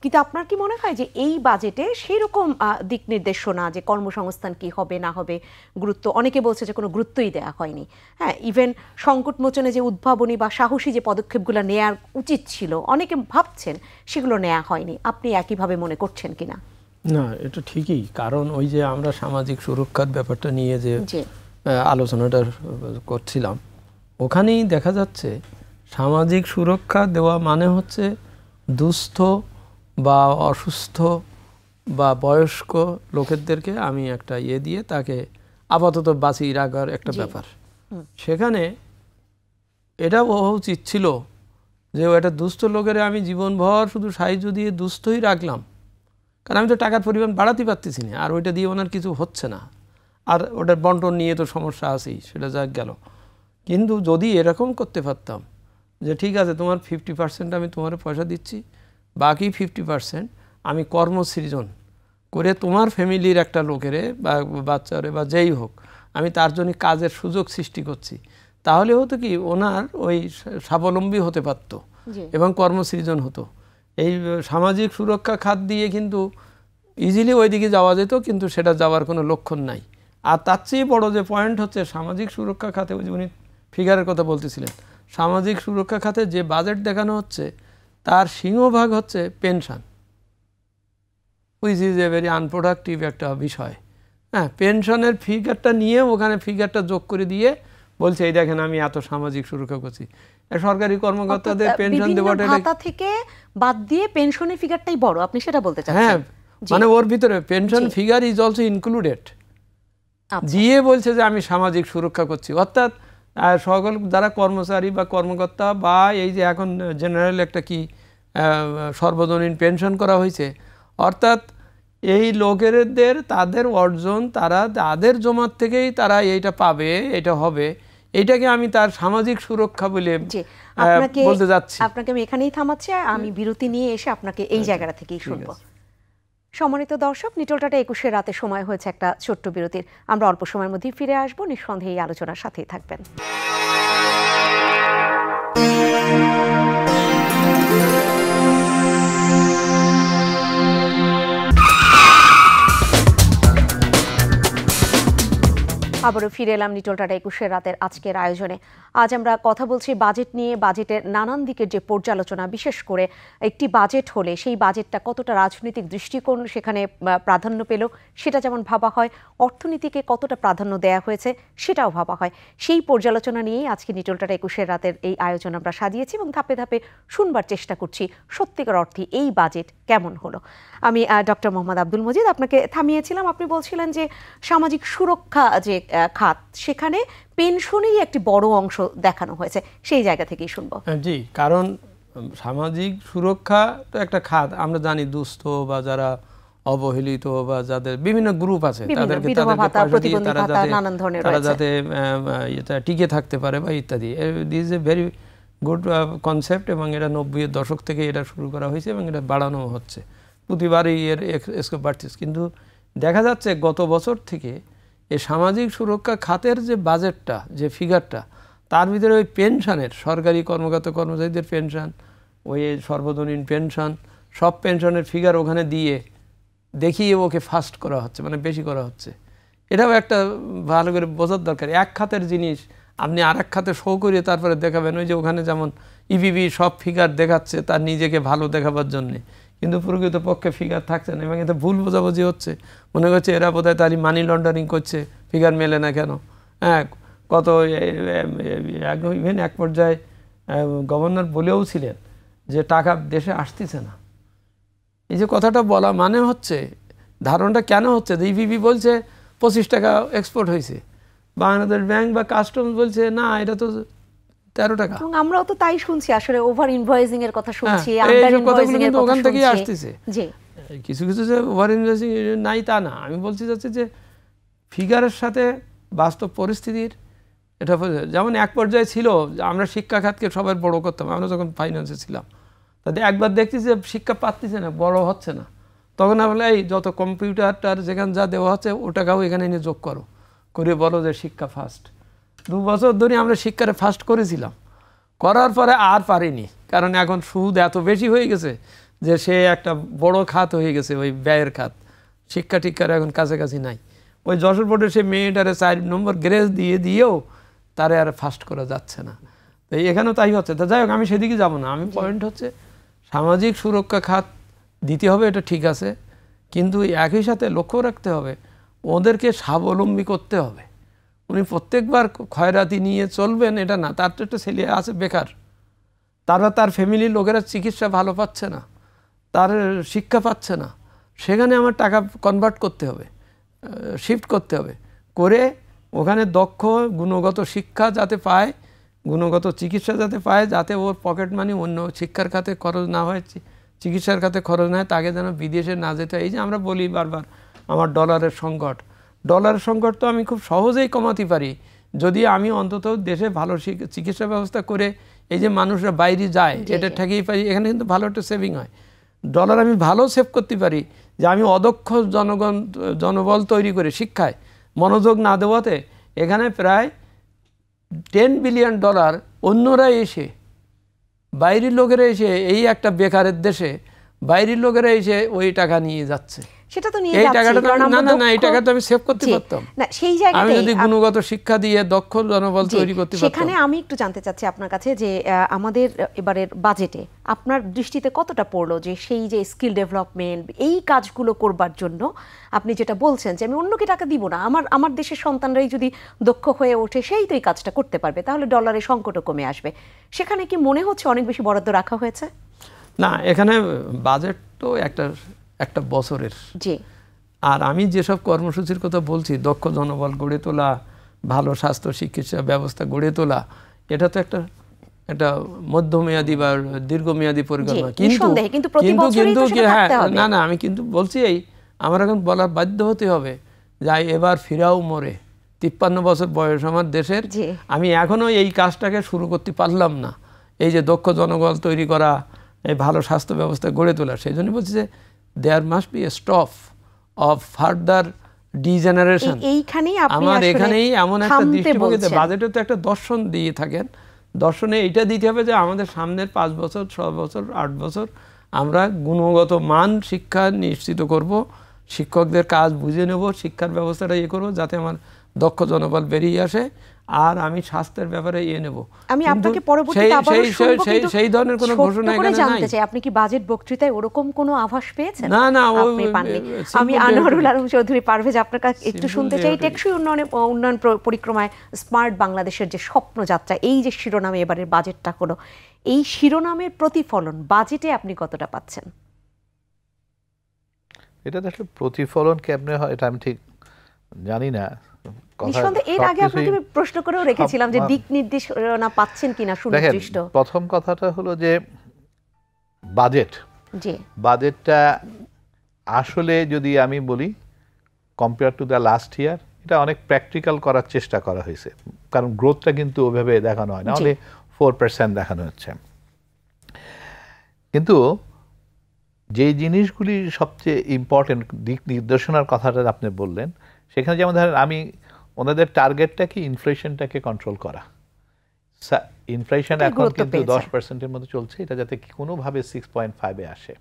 A: কিন্তু আপনার কি মনে হয় যে এই বাজেটে সেই রকম দিক নির্দেশনা যে কর্মসংস্থান কি হবে না হবে গুরুত্ব, অনেকে বলছে যে কোনো গুরুত্বই দেওয়া হয়নি। হ্যাঁ, ইভেন সংকট মোচনে যে উদ্ভাবনী বা সাহসী যে পদক্ষেপগুলো নেওয়ার উচিত ছিল অনেকে ভাবছেন সেগুলো নেওয়া হয়নি, আপনি একইভাবে মনে করছেন কিনা?
B: না, এটা ঠিকই, কারণ ওই যে আমরা সামাজিক সুরক্ষার ব্যাপারটা নিয়ে যে আলোচনাটা করছিলাম, ওখানেই দেখা যাচ্ছে সামাজিক সুরক্ষা দেওয়া মানে হচ্ছে দুস্থ বা অসুস্থ বা বয়স্ক লোকেদেরকে আমি একটা দিয়ে তাকে আপাতত বাঁচিয়ে রাখার একটা ব্যাপার। সেখানে এটা হওয়া উচিত ছিল যে একটা দুস্থ লোকের আমি জীবনভর শুধু সাহায্য দিয়ে দুস্থই রাখলাম, কারণ আমি তো টাকার পরিমাণ বাড়াতে পারতেছি না, আর ওইটা দিয়ে ওনার কিছু হচ্ছে না, আর ওটার বন্টন নিয়ে তো সমস্যা আছেই, সেটা যাক গেল। কিন্তু যদি এরকম করতে পারতাম যে ঠিক আছে তোমার 50% আমি তোমার পয়সা দিচ্ছি, বাকি 50% আমি কর্মসৃজন করে তোমার ফ্যামিলির একটা লোকেরে বা বাচ্চারে বা যেই হোক আমি তার জন্য কাজের সুযোগ সৃষ্টি করছি, তাহলে হতো কি ওনার ওই স্বাবলম্বী হতে পারত এবং কর্মসৃজন হতো। এই সামাজিক সুরক্ষা খাত দিয়ে কিন্তু ইজিলি ওইদিকে যাওয়া যেত, কিন্তু সেটা যাওয়ার কোনো লক্ষণ নাই। আর তার চেয়ে বড় যে পয়েন্ট হচ্ছে সামাজিক সুরক্ষা খাতে, ওই যে উনি ফিগারের কথা বলতেছিলেন, সামাজিক সুরক্ষা খাতে যে বাজেট দেখানো হচ্ছে তার সিংহভাগ হচ্ছে pension, which is a very unproductive একটা বিষয়। হ্যাঁ, পেনশনের ফিগারটা নিয়ে ওখানে ফিগারটা যোগ করে দিয়ে বলছে এই দেখেন আমি এত সামাজিক সুরক্ষা করছি। সরকারি কর্মকর্তাদের পেনশন দেওয়াটা
A: ভাতা থেকে বাদ দিয়ে পেনশনের ফিগারটাই বড়, আপনি সেটা বলতে চাচ্ছেন?
B: হ্যাঁ, মানে ওর ভিতরে pension figure is also included, দিয়ে বলছে যে আমি সামাজিক সুরক্ষা করছি। অর্থাৎ সকল যারা কর্মচারী বা কর্মকর্তা বা এই যে এখন জেনারেল একটা কি সর্বজনীন পেনশন করা হয়েছে, অর্থাৎ এই লোকেদের তাদের অর্জন তারা তাদের জমার থেকেই তারা এইটা পাবে, এটা হবে, এইটাকে আমি তার সামাজিক সুরক্ষা বলে বলতে যাচ্ছি।
A: আপনাকে আমি এখানেই থামাচ্ছি, আমি বিরতি নিয়ে এসে আপনাকে এই জায়গাটা থেকেই শুনবো। সম্মানিত দর্শক, নিটোলটাটা 21-এর রাতে সময় হয়েছে একটা ছোট্ট বিরতির। আমরা অল্প সময়ের মধ্যেই ফিরে আসবো, নিঃসন্দেহে এই আলোচনার সাথেই থাকবেন। আবারও ফিরে এলাম নিটোলটাটা 21-এর রাতের আজকের আয়োজনে। আজ আমরা কথা বলছি বাজেট নিয়ে, বাজেটের নানান দিকের যে পর্যালোচনা, বিশেষ করে একটি বাজেট হলে সেই বাজেটটা কতটা রাজনৈতিক দৃষ্টিকোণ সেখানে প্রাধান্য পেল সেটা যেমন ভাবা হয়, অর্থনীতিকে কতটা প্রাধান্য দেয়া হয়েছে সেটাও ভাবা হয়। সেই পর্যালোচনা নিয়েই আজকে নিটোলটাটা 21-এর রাতের এই আয়োজন আমরা সাজিয়েছি এবং ধাপে ধাপে শুনবার চেষ্টা করছি সত্যিকার অর্থে এই বাজেট কেমন হলো। আমি ডক্টর মোহাম্মদ আব্দুল মজিদ আপনাকে থামিয়েছিলাম, আপনি বলছিলেন যে সামাজিক সুরক্ষা যে খাত সেখানে পেনশনেরই একটি বড় অংশ দেখানো হয়েছে, সেই জায়গা থেকেই শুনবো।
B: জি, কারণ সামাজিক সুরক্ষা তো একটা খাত, আমরা জানি দুস্থ বা যারা অবহেলিত বা যাদের বিভিন্ন গ্রুপ আছে তাদেরকে তারা যাতে এটা টিকে থাকতে পারে বা ইত্যাদি, this is a very good concept এবং এটা 90-এর দশক থেকে এটা শুরু করা হয়েছে এবং এটা বাড়ানো হচ্ছে প্রতিবারই এর স্কোপ বাড়ছে। কিন্তু দেখা যাচ্ছে গত বছর থেকে এই সামাজিক সুরক্ষা খাতের যে বাজেটটা, যে ফিগারটা, তার ভিতরে ওই পেনশনের, সরকারি কর্মকর্তা কর্মচারীদের পেনশন, ওই সর্বজনীন পেনশন, সব পেনশনের ফিগার ওখানে দিয়ে দেখিয়ে ওকে ফাস্ট করা হচ্ছে, মানে বেশি করা হচ্ছে। এটাও একটা ভালো করে বোঝার দরকার। এক খাতের জিনিস আপনি আর এক খাতে শো করিয়ে তারপরে দেখাবেন, ওই যে ওখানে যেমন ইবিবি সব ফিগার দেখাচ্ছে তার নিজেকে ভালো দেখাবার জন্যে, কিন্তু প্রকৃতপক্ষে ফিগার থাকছে না এবং এতে ভুল বোঝাবুঝি হচ্ছে। মনে করছে এরা বোধহয় তারই মানি লন্ডারিং করছে, ফিগার মেলে না কেন। হ্যাঁ, কত ইভেন এক পর্যায়ে গভর্নর বলেও ছিলেন যে টাকা দেশে আসতেছে না। এই যে কথাটা বলা মানে হচ্ছে, ধারণাটা কেন হচ্ছে যে ইবিবি বলছে 25 টাকা এক্সপোর্ট হয়েছে, বাংলাদেশ ব্যাংক বা কাস্টমস বলছে না এটা তো 13 টাকা।
A: আমরাও তো তাই শুনছি, আসলে ওভার ইনভয়েসিং এর কথা শুনছি,
B: ওখান থেকেই আসতেছে। কিছু কিছু যে ওভার ইনভয়েসিং নাই তা না, আমি বলতে চাচ্ছি যে ফিগারের সাথে বাস্তব পরিস্থিতির এটা, যেমন এক পর্যায়ে ছিল আমরা শিক্ষা খাতকে সবার বড় করতাম, আমরা যখন ফাইন্যান্সে ছিলাম, তাদের একবার দেখছি যে শিক্ষা পাচ্ছিছে না, বড় হচ্ছে না, তখন বলে এই যত কম্পিউটারটার যেখানে যা দেওয়া হচ্ছে ও টাকাও এখানে এনে যোগ করো, করে বলো যে শিক্ষা ফার্স্ট। 2 বছর ধরে আমরা শিক্ষারে ফার্স্ট করেছিলাম, করার পরে আর পারিনি, কারণ এখন সুদ এত বেশি হয়ে গেছে যে সে একটা বড় খাত হয়ে গেছে, ওই ব্যয়ের খাত। শিক্ষা টিক্ষার এখন কাছাকাছি নাই। ওই যশোর বোর্ডে সে মেয়েটারে 4 নম্বর গ্রেস দিয়েও তারে আর ফার্স্ট করা যাচ্ছে না। তো এখানেও তাই হচ্ছে। তো যাই হোক, আমি সেদিকে যাব না। আমি পয়েন্ট হচ্ছে সামাজিক সুরক্ষা খাত দিতে হবে, এটা ঠিক আছে, কিন্তু একই সাথে লক্ষ্য রাখতে হবে ওদেরকে স্বাবলম্বী করতে হবে। উনি প্রত্যেকবার খয়রাতি নিয়ে চলবেন এটা না, তার তো একটা ছেলে আছে বেকার, তারপর তার ফ্যামিলির লোকেরা চিকিৎসা ভালো পাচ্ছে না, তার শিক্ষা পাচ্ছে না, সেখানে আমার টাকা কনভার্ট করতে হবে, শিফট করতে হবে, করে ওখানে দক্ষ গুণগত শিক্ষা যাতে পায়, গুণগত চিকিৎসা যাতে পায়, যাতে ওর পকেট মানি অন্য শিক্ষার খাতে খরচ না হয়, চিকিৎসার খাতে খরচ না হয়, তাকে যেন বিদেশে না যেতে হয়। এই যে আমরা বলি বারবার আমার ডলারের সংকট তো আমি খুব সহজেই কমাতে পারি যদি আমি অন্তত দেশে ভালো চিকিৎসা ব্যবস্থা করে, এই যে মানুষরা বাইরে যায় এটা ঠেকেই পারি, এখানে কিন্তু ভালো একটা সেভিং হয়। ডলার আমি ভালো সেভ করতে পারি যে আমি অদক্ষ জনবল তৈরি করে শিক্ষায় মনোযোগ না দেওয়াতে এখানে প্রায় $10 বিলিয়ন অন্যরা এসে, বাইরের লোকেরা এসে, এই একটা বেকারের দেশে বাইরের লোকেরা এসে ওই টাকা নিয়ে যাচ্ছে।
A: সেটা তো নিয়ে যাচ্ছে,
B: না এই টাকাটা আমি সেভ করতে পারতাম
A: না, সেই জায়গায়
B: আমি যদি গুণগত শিক্ষা দিয়ে দক্ষ জনবল তৈরি করতে পারতাম।
A: সেখানে আমি একটু জানতে চাচ্ছি আপনার কাছে যে আমাদের এবারের বাজেটে আপনার দৃষ্টিতে কতটা পড়লো যে সেই যে স্কিল ডেভেলপমেন্ট এই কাজগুলো করবার জন্য আপনি যেটা বলছেন যে আমি অন্যকে টাকা দিব না, আমার দেশের সন্তানরাই যদি দক্ষ হয়ে ওঠে সেই তো এই কাজটা করতে পারবে, তাহলে ডলারের সংকটও কমে আসবে। সেখানে কি মনে হচ্ছে অনেক বেশি বরাদ্দ রাখা হয়েছে?
B: না, এখানে বাজেট তো একটা বছরের,
A: জি, আর
B: আমি যেসব কর্মসূচির কথা বলছি, দক্ষ জনবল গড়ে তোলা, ভালো স্বাস্থ্য চিকিৎসা ব্যবস্থা গড়ে তোলা, এটা তো একটা মধ্যমেয়াদী বা দীর্ঘমেয়াদী পরিকল্পনা। কিন্তু হ্যাঁ, না আমি কিন্তু বলছি আমার এখন বলার বাধ্য হতে হবে যাই এবার ফিরাও মরে 53 বছর বয়স আমার দেশের, আমি এখনো এই কাজটাকে শুরু করতে পারলাম না, এই যে দক্ষ জনবল তৈরি করা, এই ভালো স্বাস্থ্য ব্যবস্থা গড়ে তোলা। সেই জন্য বলছি যে there must be a stop of further degeneration. আমার এখানেই এমন একটা দৃষ্টিভঙ্গিতে বাজেটে তো একটা দর্শন দিয়ে থাকেন, দর্শনে এইটা দিতে হবে যে আমাদের সামনের 5 বছর 6 বছর 8 বছর আমরা গুণগত মান শিক্ষা নিশ্চিত করব, শিক্ষকদের কাজ বুঝে নেব, শিক্ষার ব্যবস্থাটা করব যাতে আমার দক্ষ জনবল বেরিয়ে আসে, আর আমি স্বাস্থ্যের ব্যাপারে নেব।
A: আমি আপনাকে পরবর্তীতে আবারো শুনবো, কিন্তু
B: সেই ধরনের কোনো ঘোষণা এখানে নাই।
A: জানতে চাই আপনি কি বাজেট বক্তৃতায় ওরকম কোনো আভাস পেয়েছেন?
B: না
A: আপনি পাননি। আমি আনোয়ারুল আলম চৌধুরী পারভেজ আপনার কাছে একটু শুনতে চাই, টেকসই উন্নয়ন পরিক্রমায় স্মার্ট বাংলাদেশের যে স্বপ্নযাত্রা, এই যে শিরোনামে এবারের বাজেটটা হলো, এই শিরোনামের প্রতিফলন বাজেটে আপনি কতটা পাচ্ছেন?
C: এটা আসলে প্রতিফলন কেমনে হয় এটা আমি ঠিক জানি না।
A: এর আগে আপনাকে আমি প্রশ্ন করেও রেখেছিলাম যে দিক নির্দেশনা পাচ্ছেন কিনা সুনির্দিষ্ট।
C: প্রথম কথাটা হলো যে বাজেটটা আসলে যদি আমি বলি compare to the last year, এটা অনেক প্র্যাকটিক্যাল করার চেষ্টা করা হয়েছে, কারণ গ্রোথটা কিন্তু ওইভাবে দেখানো হয় না, অনলি 4% দেখানো হচ্ছে। কিন্তু যেই জিনিসগুলি সবচেয়ে ইম্পর্টেন্ট দিক নির্দেশনার কথাটা আপনি বললেন, সেখানে যেমন ধরেন আমি ওনাদের টার্গেটটা কি ইনফ্লেশনটাকে কন্ট্রোল করা। ইনফ্লেশন এখন কিন্তু 10%-এর মধ্যে চলছে, এটা যাতে কোনোভাবে 6.5-এ আসে।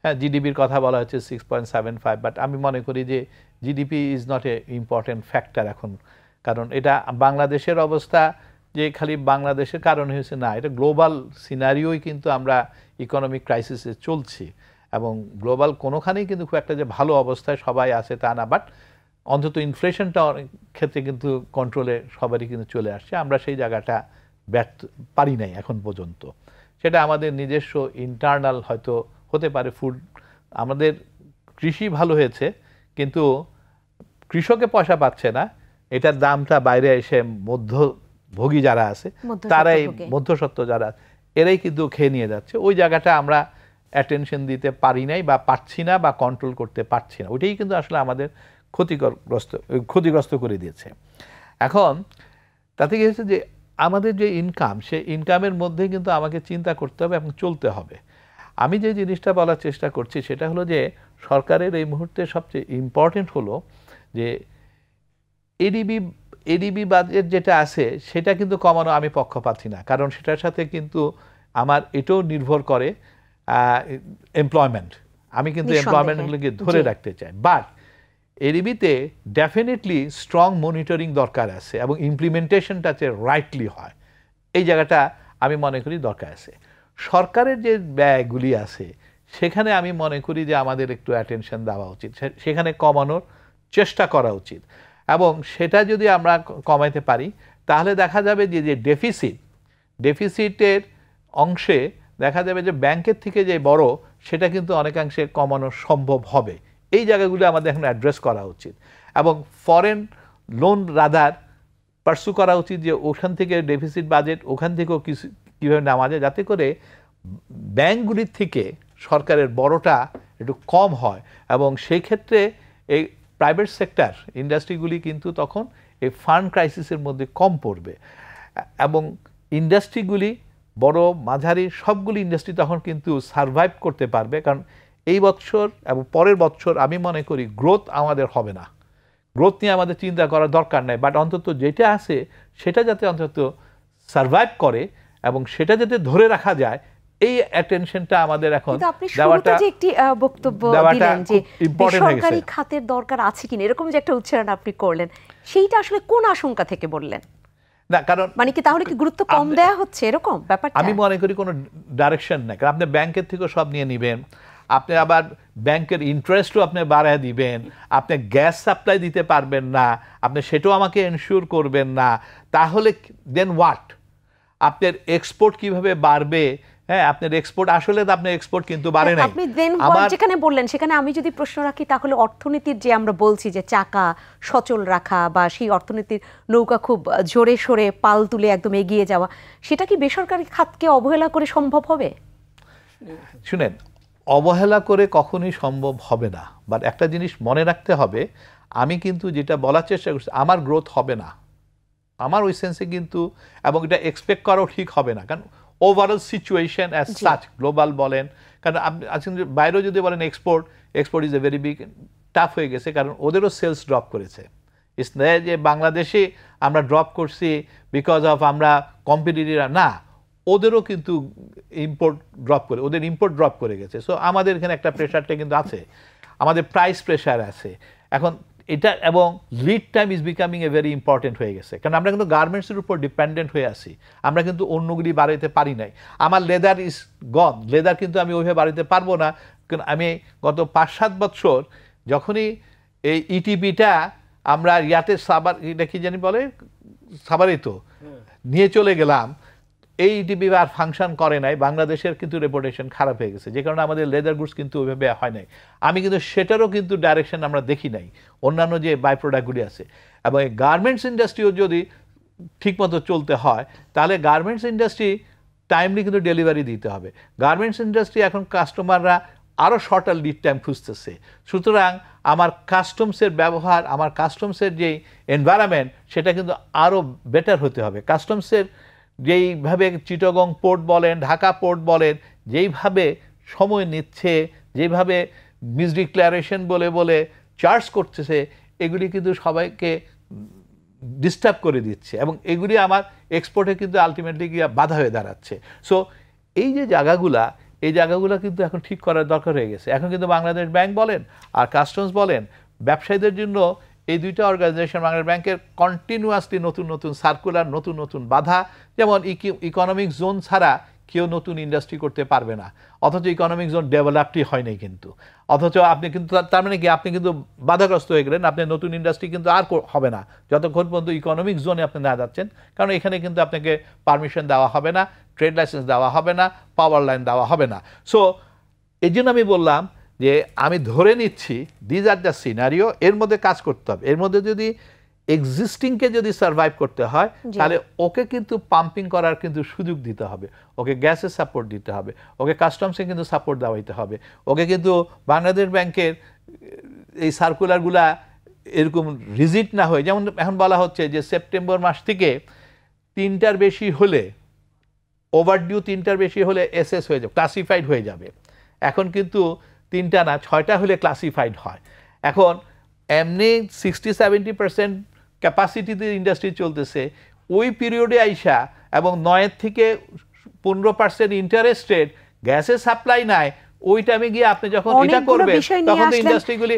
C: হ্যাঁ, জিডিপির কথা বলা হচ্ছে 6.75, বাট আমি মনে করি যে GDP is not a important factor এখন, কারণ এটা বাংলাদেশের অবস্থা যে খালি বাংলাদেশের কারণে হয়েছে না, এটা গ্লোবাল সিনারিওই কিন্তু আমরা ইকোনমিক ক্রাইসিসে চলছি, এবং গ্লোবাল কোনোখানেই কিন্তু খুব একটা যে ভালো অবস্থায় সবাই আছে তা না, বাট অন্তত ইনফ্লেশনটা অনেক ক্ষেত্রে কিন্তু কন্ট্রোলে সবারই কিন্তু চলে আসছে। আমরা সেই জায়গাটা পারি নাই এখন পর্যন্ত। সেটা আমাদের নিজস্ব ইন্টারনাল হয়তো হতে পারে, ফুড আমাদের কৃষি ভালো হয়েছে কিন্তু কৃষকে পয়সা পাচ্ছে না, এটার দামটা বাইরে এসে মধ্যভোগী যারা আছে, তারাই মধ্যস্বত্ব যারা, এরাই কিন্তু খেয়ে নিয়ে যাচ্ছে। ওই জায়গাটা আমরা অ্যাটেনশন দিতে পারি নাই বা পারছি না বা কন্ট্রোল করতে পারছি না, ওইটাই কিন্তু আসলে আমাদের ক্ষতিগ্রস্ত করে দিয়েছে। এখন তাতে কি হচ্ছে যে আমাদের যে ইনকাম, সেই ইনকামের মধ্যে কিন্তু আমাকে চিন্তা করতে হবে এবং চলতে হবে। আমি যে জিনিসটা বলার চেষ্টা করছি সেটা হলো যে সরকারের এই মুহূর্তে সবচেয়ে ইম্পর্টেন্ট হলো যে এডিবি বাজেট যেটা আছে সেটা কিন্তু কমানো আমি পক্ষপাতী না, কারণ সেটার সাথে কিন্তু আমার এটাও নির্ভর করে এমপ্লয়মেন্ট। আমি কিন্তু এমপ্লয়মেন্টগুলোকে ধরে রাখতে চাই, বাট এডিবিতে ডেফিনেটলি স্ট্রং মনিটরিং দরকার আছে এবং ইমপ্লিমেন্টেশনটা যে রাইটলি হয়, এই জায়গাটা আমি মনে করি দরকার আছে। সরকারের যে ব্যয়গুলি আছে সেখানে আমি মনে করি যে আমাদের একটু অ্যাটেনশন দেওয়া উচিত, সেখানে কমানোর চেষ্টা করা উচিত, এবং সেটা যদি আমরা কমাইতে পারি তাহলে দেখা যাবে যে ডেফিসিটের অংশে দেখা যাবে যে ব্যাংকের থেকে যে বড় সেটা কিন্তু অনেকাংশে কমানো সম্ভব হবে। এই জায়গাগুলো আমাদের এখন অ্যাড্রেস করা উচিত এবং ফরেন লোন রাদার পার্সু করা উচিত যে ওখান থেকে ডেফিসিট বাজেট ওখান থেকেও কিছু কীভাবে নেওয়া যায় যাতে করে ব্যাংকগুলির থেকে সরকারের বড়টা একটু কম হয় এবং সেই ক্ষেত্রে এই প্রাইভেট সেক্টর ইন্ডাস্ট্রিগুলি কিন্তু তখন এই ফান্ড ক্রাইসিসের মধ্যে কম পড়বে এবং ইন্ডাস্ট্রিগুলি বড় মাঝারি সবগুলি ইন্ডাস্ট্রি তখন কিন্তু সারভাইভ করতে পারবে। কারণ এই বছর এবং পরের বছর আমি মনে করি গ্রোথ আমাদের হবে না, গ্রোথ নিয়ে আমাদের চিন্তা করার দরকার নেই, বাট অন্তত যেটা আছে সেটা যাতে অন্তত সারভাইভ করে এবং সেটা যাতে ধরে রাখা যায় এই অ্যাটেনশনটা আমাদের এখন
A: দেওয়াটা যে একটি বক্তব্য দিলেন যে বেসরকারি খাতের দরকার আছে কিনা এরকম যে একটা উচ্চারণ আপনি করলেন, সেইটা আসলে কোন আশঙ্কা থেকে বললেন?
C: না কারণ
A: মানে কি তাহলে কি গুরুত্ব কম দেয়া হচ্ছে এরকম ব্যাপারটা?
C: আমি মনে করি কোনো ডাইরেকশন নাই, কারণ আপনি ব্যাংকের থেকে সব নিয়ে নেবেন, আপনি আবার ব্যাংকের ইন্টারেস্টও আপনি বাড়ায় দিবেন, আপনি গ্যাস সাপ্লাই দিতে পারবেন না, আপনি সেটাও আমাকে এনশিওর করবেন না, তাহলে দেন হোয়াট? আপনার এক্সপোর্ট কিভাবে বাড়বে? হ্যাঁ, আপনার এক্সপোর্ট আসলে তো আপনার এক্সপোর্ট কিন্তু বাড়ে নাই।
A: আপনি দেন হোয়াট যেখানে বললেন সেখানে আমি যদি প্রশ্ন রাখি তাহলে অর্থনীতির যে আমরা বলছি যে চাকা সচল রাখা বা সেই অর্থনীতির নৌকা খুব জোরে সোরে পাল তুলে একদম এগিয়ে যাওয়া, সেটা কি বেসরকারি খাতকে অবহেলা করে সম্ভব হবে?
C: শুনেন, অবহেলা করে কখনোই সম্ভব হবে না, বাট একটা জিনিস মনে রাখতে হবে, আমি কিন্তু যেটা বলার চেষ্টা করছি আমার গ্রোথ হবে না, আমার ওই সেন্সে কিন্তু, এবং এটা এক্সপেক্ট করাও ঠিক হবে না, কারণ overall situation as such global বলেন, কারণ আপনি আজকে বাইরেও যদি বলেন export is a very big tough হয়ে গেছে, কারণ ওদেরও সেলস ড্রপ করেছে। ইটস না যে বাংলাদেশে আমরা ড্রপ করছি বিকজ অফ আমরা কম্পিটিটিভ না, ওদেরও কিন্তু ওদের ইম্পোর্ট ড্রপ করে গেছে। সো আমাদের এখানে একটা প্রেশারটা কিন্তু আছে, আমাদের প্রাইস প্রেশার আছে এখন এটা, এবং lead time is becoming a very important হয়ে গেছে, কারণ আমরা কিন্তু গার্মেন্টসের উপর ডিপেন্ডেন্ট হয়ে আছি, আমরা কিন্তু অন্যগুলি বাড়াইতে পারি নাই। আমার লেদার ইজ গন, লেদার কিন্তু আমি ওইভাবে বাড়াইতে পারবো না, কারণ আমি গত 5-7 বছর যখনই এই ইটিপিটা আমরা ইয়াতে সাবার এটা কি জানি বলে সাবারই তো নিয়ে চলে গেলাম, এই ইটিপি আর ফাংশন করে নাই, বাংলাদেশের কিন্তু রেপুটেশন খারাপ হয়ে গেছে, যে কারণে আমাদের লেদার গুডস কিন্তু ওইভাবে হয় নাই। আমি কিন্তু সেটারও কিন্তু ডাইরেকশন আমরা দেখি নাই, অন্যান্য যে বাই প্রোডাক্টগুলি আছে। এবং এই গার্মেন্টস ইন্ডাস্ট্রিও যদি ঠিকমতো চলতে হয় তাহলে গার্মেন্টস ইন্ডাস্ট্রি টাইমলি কিন্তু ডেলিভারি দিতে হবে। গার্মেন্টস ইন্ডাস্ট্রি এখন কাস্টমাররা আরও শর্টার লিড টাইম খুঁজতেছে, সুতরাং আমার কাস্টমসের ব্যবহার, আমার কাস্টমসের যেই এনভায়রনমেন্ট সেটা কিন্তু আরও বেটার হতে হবে। কাস্টমসের যেইভাবে চিটাগং পোর্ট বলেন, ঢাকা পোর্ট বলেন, যেইভাবে সময় নিচ্ছে, যেইভাবে মিসডিক্লারেশন বলে বলে চার্জ করতেছে, এগুলি কিন্তু সবাইকে ডিস্টার্ব করে দিচ্ছে এবং এগুলি আমার এক্সপোর্টে কিন্তু আলটিমেটলি গিয়ে বাধা হয়ে দাঁড়াচ্ছে। সো এই যে এই জায়গাগুলো কিন্তু এখন ঠিক করার দরকার হয়ে গেছে। এখন কিন্তু বাংলাদেশ ব্যাংক বলেন আর কাস্টমস বলেন, ব্যবসায়ীদের জন্য এই দুইটা অর্গানাইজেশন বাংলাদেশ ব্যাংকের কন্টিনিউয়াসলি নতুন নতুন সার্কুলার, নতুন নতুন বাধা, যেমন ইকোনমিক জোন ছাড়া কেউ নতুন ইন্ডাস্ট্রি করতে পারবে না, অথচ ইকোনমিক জোন ডেভেলপডই হয় নাই কিন্তু, অথচ আপনি কিন্তু তার মানে কি আপনি কিন্তু বাধাগ্রস্ত হয়ে গেলেন, আপনার নতুন ইন্ডাস্ট্রি কিন্তু আর হবে না যতক্ষণ পর্যন্ত ইকোনমিক জোনে আপনি না যাচ্ছেন, কারণ এখানে কিন্তু আপনাকে পারমিশন দেওয়া হবে না, ট্রেড লাইসেন্স দেওয়া হবে না, পাওয়ার লাইন দেওয়া হবে না। সো এই জন্য আমি বললাম যে আমি ধরে নিচ্ছি দিজ আর দ্য সিনারিও, এর মধ্যে কাজ করতে হবে, এর মধ্যে যদি এক্সিস্টিংকে যদি সার্ভাইভ করতে হয় তাহলে ওকে কিন্তু পাম্পিং করার কিন্তু সুযোগ দিতে হবে, ওকে গ্যাসের সাপোর্ট দিতে হবে, ওকে কাস্টমসে কিন্তু সাপোর্ট দেওয়াইতে হবে, ওকে কিন্তু বাংলাদেশ ব্যাংকের এই সার্কুলারগুলা এরকম রিজিট না হয়ে, যেমন এখন বলা হচ্ছে যে সেপ্টেম্বর মাস থেকে 3টার বেশি হলে, ওভারডিউ 3টার বেশি হলে এসএস হয়ে যাবে, ক্লাসিফাইড হয়ে যাবে। এখন কিন্তু 3টা না 6টা হলে ক্লাসিফাইড হয়। এখন এমনি 60-70% ক্যাপাসিটিতে ইন্ডাস্ট্রি চলতেছে, ওই পিরিয়ডে আইসা এবং 9 থেকে 15% ইন্টারেস্ট রেট, গ্যাসের সাপ্লাই নাই, ওই টাইমে গিয়ে আপনি যখন এটা করবেন তখন ইন্ডাস্ট্রিগুলি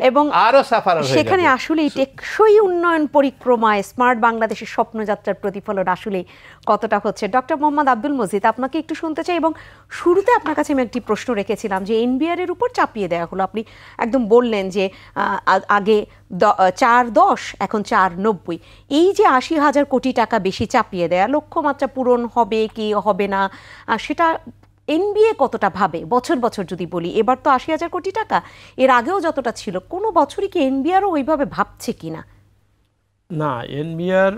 C: আরো সাফার হয়ে যাবে।
A: সেখানে আসলে টেকসই উন্নয়ন পরিক্রমায় স্মার্ট বাংলাদেশের স্বপ্নযাত্রার প্রতিফলন আসলে কতটা হচ্ছে। ডক্টর মোহাম্মদ আব্দুল মজিদ, আপনাকে একটু শুনতে চাই, এবং শুরুতে আপনার কাছে আমি একটি প্রশ্ন রেখেছিলাম যে এনবিআর এর উপর চাপিয়ে দেওয়া হলো। আপনি একদম বললেন যে আগে 4.10 এখন 4.90, এই যে 80,000 কোটি টাকা বেশি চাপিয়ে দেয়া, লক্ষ্যমাত্রা পূরণ হবে কি হবে না সেটা এনবিএ কতটা ভাবে? বছর বছর যদি বলি, এবার তো 80,000 কোটি টাকা, এর আগেও যতটা ছিল, কোনো বছরই কি এনবিআরও ওইভাবে ভাবছে কিনা?
B: না, এনবিআর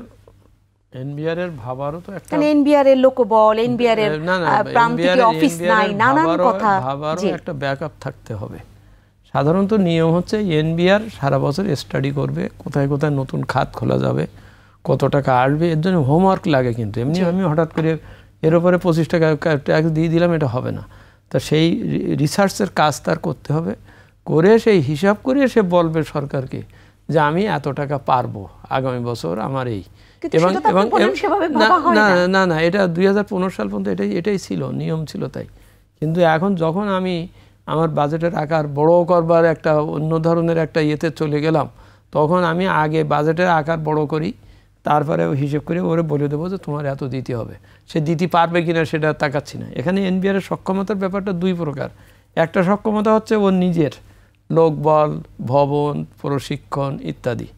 B: এর ভাবারও তো একটা,
A: এনবিআর এর লোকবল, এনবিআর এর প্রান্তিক অফিস নাই, নানান কথা,
B: ভাবারও একটা ব্যাকআপ থাকতে হবে। সাধারণত নিয়ম হচ্ছে এনবিআর সারা বছর স্টাডি করবে, কোথায় কোথায় নতুন খাত খোলা যাবে, কত টাকা আসবে, এর জন্য হোমওয়ার্ক লাগে। কিন্তু এমনি আমি হঠাৎ করে এর উপরে 25 টাকা ট্যাক্স দিয়ে দিলাম, এটা হবে না। তা সেই রিসার্চের কাজ তার করতে হবে, করে সেই হিসাব করে সে বলবে সরকারকে যে আমি এত টাকা পারবো আগামী বছর আমার এই। এবং না না, এটা 2015 সাল পর্যন্ত এটাই ছিল, নিয়ম ছিল তাই। কিন্তু এখন যখন আমি আমার বাজেটের আকার বড় করবার একটা অন্য ধরনের একটা ইয়েতে চলে গেলাম, তখন আমি আগে বাজেটের আকার বড় করি, তারপরে হিসেব করে ওরে বলে দেবো যে তোমার এত দিতে হবে। সে দিতে পারবে কিনা সেটা তাকাচ্ছি না। এখানে এনবিআর সক্ষমতার ব্যাপারটা দুই প্রকার। একটা সক্ষমতা হচ্ছে ওর নিজের লোকবল, ভবন, প্রশিক্ষণ ইত্যাদি,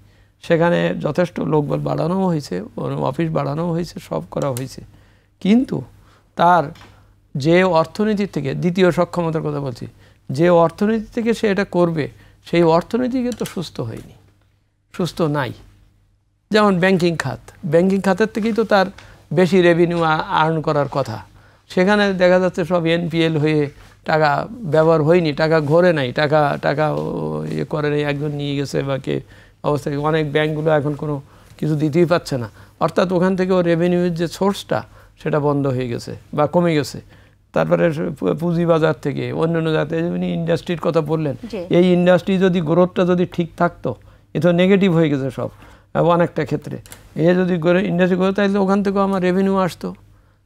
B: সেখানে যথেষ্ট লোকবল বাড়ানোও হয়েছে, ওর অফিস বাড়ানোও হয়েছে, সব করা হয়েছে। কিন্তু তার যে অর্থনীতির থেকে, দ্বিতীয় সক্ষমতার কথা বলছি, যে অর্থনীতি থেকে সে এটা করবে, সেই অর্থনীতিকে তো সুস্থ হয়নি, সুস্থ নাই। যেমন ব্যাংকিং খাতের থেকেই তো তার বেশি রেভিনিউ আর্ন করার কথা, সেখানে দেখা যাচ্ছে সব এনপিএল হয়ে টাকা ব্যবহার হয়নি, টাকা ঘরে নাই, টাকা ইয়ে করে নেই, একজন নিয়ে গেছে বা কে অবস্থায়। অনেক ব্যাংকগুলো এখন কোনো কিছু দিতেই পারছে না, অর্থাৎ ওখান থেকে ও রেভিনিউর যে সোর্সটা সেটা বন্ধ হয়ে গেছে বা কমে গেছে। তারপরে পুঁজিবাজার থেকে অন্যান্য জায়গাতে, যেমনি ইন্ডাস্ট্রির কথা বললেন, এই ইন্ডাস্ট্রি যদি গ্রোথটা যদি ঠিক থাকতো, এ তো নেগেটিভ হয়ে গেছে সব অনেকটা ক্ষেত্রে। এ যদি ইন্ডাস্ট্রি গ্রোথ তাইলে ওখান থেকেও আমার রেভিনিউ আসতো,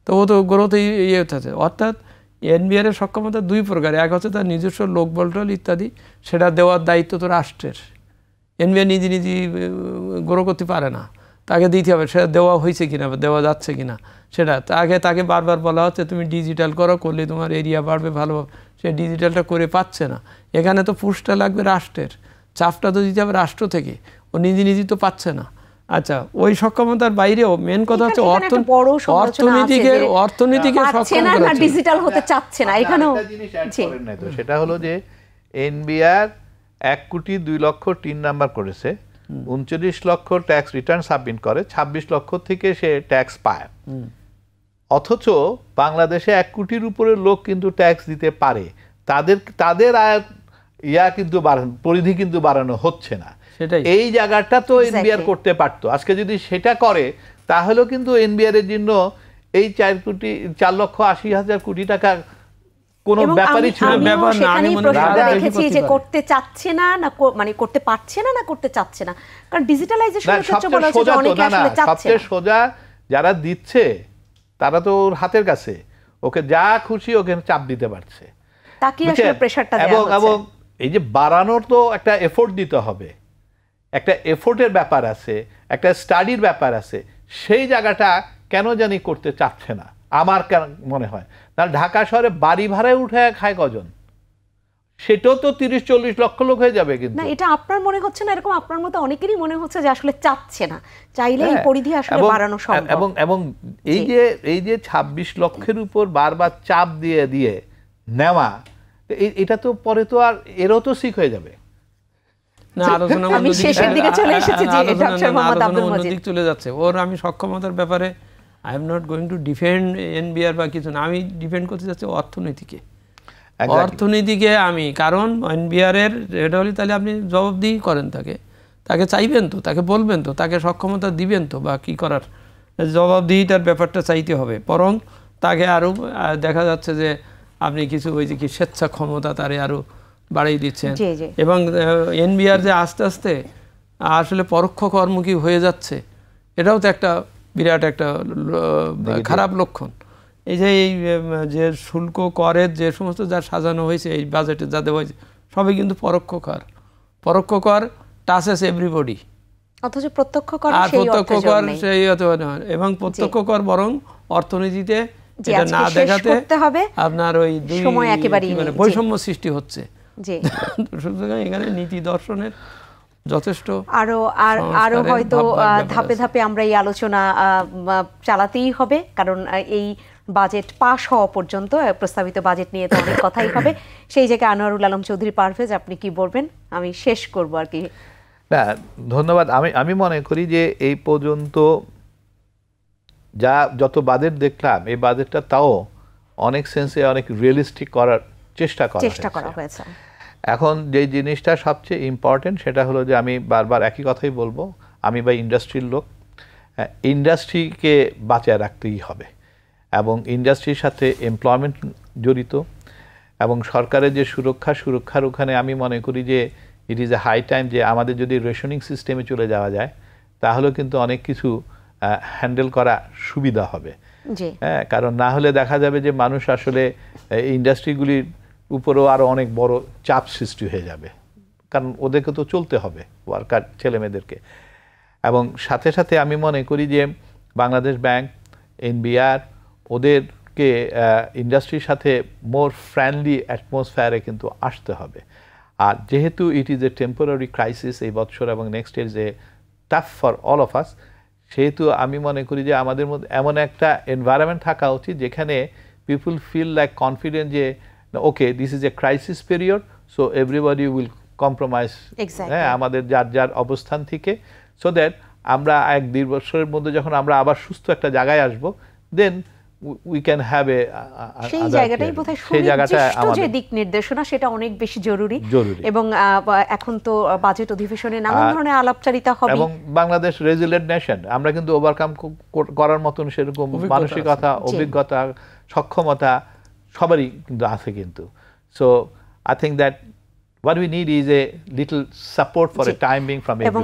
B: তো ও তো গ্রোথই ইয়ে হচ্ছে। অর্থাৎ এনবিআর এর সক্ষমতা দুই প্রকার। এক হচ্ছে তার নিজস্ব লোকবল ইত্যাদি, সেটা দেওয়ার দায়িত্ব তো রাষ্ট্রের। এনবিআর নিজে গ্রো করতে পারে না, তাকে দিতে হবে। সেটা দেওয়া হয়েছে কিনা বা দেওয়া যাচ্ছে কিনা সেটা তাকে বারবার বলা হচ্ছে তুমি ডিজিটাল করলে তোমার এরিয়া বাড়বে ভালোভাবে, সে ডিজিটালটা করে পাচ্ছে না। এখানে তো পুশটা লাগবে রাষ্ট্রের, চাপটা তো দিতে হবে রাষ্ট্র থেকে, ও নিজে তো পাচ্ছে না। আচ্ছা, ওই সক্ষমতার বাইরেও মেন কথা হচ্ছে অর্থনীতিকে
A: ডিজিটাল হতে চাচ্ছে না। এখানেও
C: সেটা হলো যে এনবিআর 1,02,00,000 নাম্বার করেছে, 39 লক্ষ ট্যাক্স রিটার্ন সাবমিট করে, 26 লক্ষ থেকে সে ট্যাক্স পায়। অথচ বাংলাদেশে 1 কোটির উপরে লোক কিন্তু ট্যাক্স দিতে পারে, তাদের আয় কিন্তু পরিধি কিন্তু বাড়ানো হচ্ছে না। এই জায়গাটা তো এনবিআর করতে পারতো। আজকে যদি সেটা করে তাহলেও কিন্তু এনবিআর এর জন্য এই 4,80,000 কোটি টাকা কোন ব্যাপারই ছিল না।
B: ব্যাপার না, আমি মনে
A: করি যে করতে চাচ্ছে না, মানে করতে পারছে না, করতে চাচ্ছে না, কারণ ডিজিটালাইজেশনের ক্ষেত্রে বলা হচ্ছে যে অনেকে আসলে চাচ্ছে না।
C: সবচেয়ে সোজা যারা দিচ্ছে তারা তো ওর হাতের কাছে, ওকে যা খুশি ওকে চাপ দিতে পারছে,
A: তাকে আসলে প্রেসারটা দেয়া হচ্ছে।
C: এবং এই যে বাড়ানোর তো একটা এফোর্ট দিতে হবে, একটা এফোর্টের ব্যাপার আছে, একটা স্টাডির ব্যাপার আছে, সেই জায়গাটা কেন জানি করতে চাচ্ছে না আমার কেন মনে হয়। না, ঢাকা শহরে বাড়ি ভাড়ায় উঠে খায় কজন, সেটাও তো 30-40 লক্ষ লোক হয়ে যাবে। কিন্তু
A: না, এটা আপনার মনে হচ্ছে না, এরকম আপনার মতো অনেকেরই মনে হচ্ছে যে আসলে চাচ্ছে না, চাইলে এই পরিধি আসলে বাড়ানো সম্ভব।
C: এবং এই যে 26 লক্ষের উপর বারবার চাপ দিয়ে নেওয়া, এটা তো পরে তো আর এরও তো শিখ হয়ে যাবে।
B: না, আলোচনা চলে যাচ্ছে ওর। আমি সক্ষমতার ব্যাপারে I am not going to defend NBR বা কিছু না, আমি ডিফেন্ড করতে যাচ্ছি অর্থনীতিকে আমি। কারণ এনবিআর এর এটা হলে তাহলে আপনি জবাবদিহি করেন, তাকে চাইবেন তো, তাকে বলবেন তো, তাকে সক্ষমতা দিবেন তো, বা কী করার জবাবদিহিটার ব্যাপারটা চাইতে হবে। বরং তাকে আরও দেখা যাচ্ছে যে আপনি কিছু ওই যে কি স্বেচ্ছা ক্ষমতা তারে আরও বাড়িয়ে দিচ্ছেন। এবং এনবিআর যে আস্তে আস্তে আসলে পরোক্ষ কর্মমুখী হয়ে যাচ্ছে, এটাও তো একটা বিরাট একটা খারাপ লক্ষণ। এই যে এই যে শুল্ক করের যে সমস্ত যা সাজানো হয়েছে এই বাজেটে যা দেওয়া হয়েছে সবই কিন্তু পরোক্ষ কর। পরোক্ষ কর টাচেস এভরিবডি,
A: অথচ প্রত্যক্ষ কর
B: আর প্রত্যক্ষ কর সেই এবং প্রত্যক্ষ কর বরং অর্থনীতিতে এটা না দেখাতে আপনার ওই বৈষম্য সৃষ্টি হচ্ছে। সুতরাং এখানে নীতি দর্শনের যথেষ্ট
A: আরো হয়তো ধাপে ধাপে আমরা এই আলোচনা চালাতেই হবে, কারণ এই বাজেট পাশ হওয়া পর্যন্ত প্রস্তাবিত বাজেট নিয়ে তো অনেক কথাই হবে। সেই জায়গায় আনোয়ারুল আলম চৌধুরী পারভেজ, আপনি কি বলবেন? আমি শেষ করব আর কি।
C: না, ধন্যবাদ। আমি মনে করি যে এই পর্যন্ত যত বাজেট দেখলাম, এই বাজেটটা তাও অনেক সেন্সে অনেক রিয়েলিস্টিক করার চেষ্টা করা হয়েছে। এখন যে জিনিসটা সবচেয়ে ইম্পর্টেন্ট সেটা হলো যে আমি বারবার একই কথাই বলবো, আমি বা ইন্ডাস্ট্রির লোক, ইন্ডাস্ট্রিকে বাঁচিয়ে রাখতেই হবে এবং ইন্ডাস্ট্রির সাথে এমপ্লয়মেন্ট জড়িত এবং সরকারের যে সুরক্ষার ওখানে আমি মনে করি যে it is a high time যে আমাদের যদি রেশনিং সিস্টেমে চলে যাওয়া যায় তাহলেও কিন্তু অনেক কিছু হ্যান্ডেল করা সুবিধা হবে। হ্যাঁ, কারণ না হলে দেখা যাবে যে মানুষ আসলে ইন্ডাস্ট্রিগুলির উপরেও আরও অনেক বড় চাপ সৃষ্টি হয়ে যাবে, কারণ ওদেরকে তো চলতে হবে, ওয়ার্কার ছেলেমেয়েদেরকে। এবং সাথে সাথে আমি মনে করি যে বাংলাদেশ ব্যাংক, এনবিআর ওদেরকে ইন্ডাস্ট্রির সাথে মোর ফ্রেন্ডলি অ্যাটমসফিয়ারে কিন্তু আসতে হবে। আর যেহেতু ইট ইজ এ টেম্পোরারি ক্রাইসিস এই বছর এবং next year is a tough for all of us, সেহেতু আমি মনে করি যে আমাদের মধ্যে এমন একটা এনভায়রনমেন্ট থাকা উচিত যেখানে পিপুল ফিল লাইক কনফিডেন্ট যে okay this is a crisis period, so everybody will compromise হ্যাঁ আমাদের যার অবস্থান থেকে, সো দ্যাট আমরা 1-2 বছরের মধ্যে যখন আমরা আবার সুস্থ একটা জায়গায় আসবো, দেন we can have a
A: সেই জায়গাটাই বোধহয় সুনির্দিষ্ট যে দিক নির্দেশনা সেটা অনেক বেশি জরুরি। এবং এখন তো বাজেট অধিবেশনে নানান ধরনের আলাপচারিতা হবে
C: এবং বাংলাদেশ রেজিলিয়েন্ট নেশন, আমরা কিন্তু ওভারকাম করার মতন সেরকম মানসিকতা, অভিজ্ঞতা, সক্ষমতা সবারই কিন্তু আছে কিন্তু। So I think that what we need is a little support for a time being from everyone.
A: এবং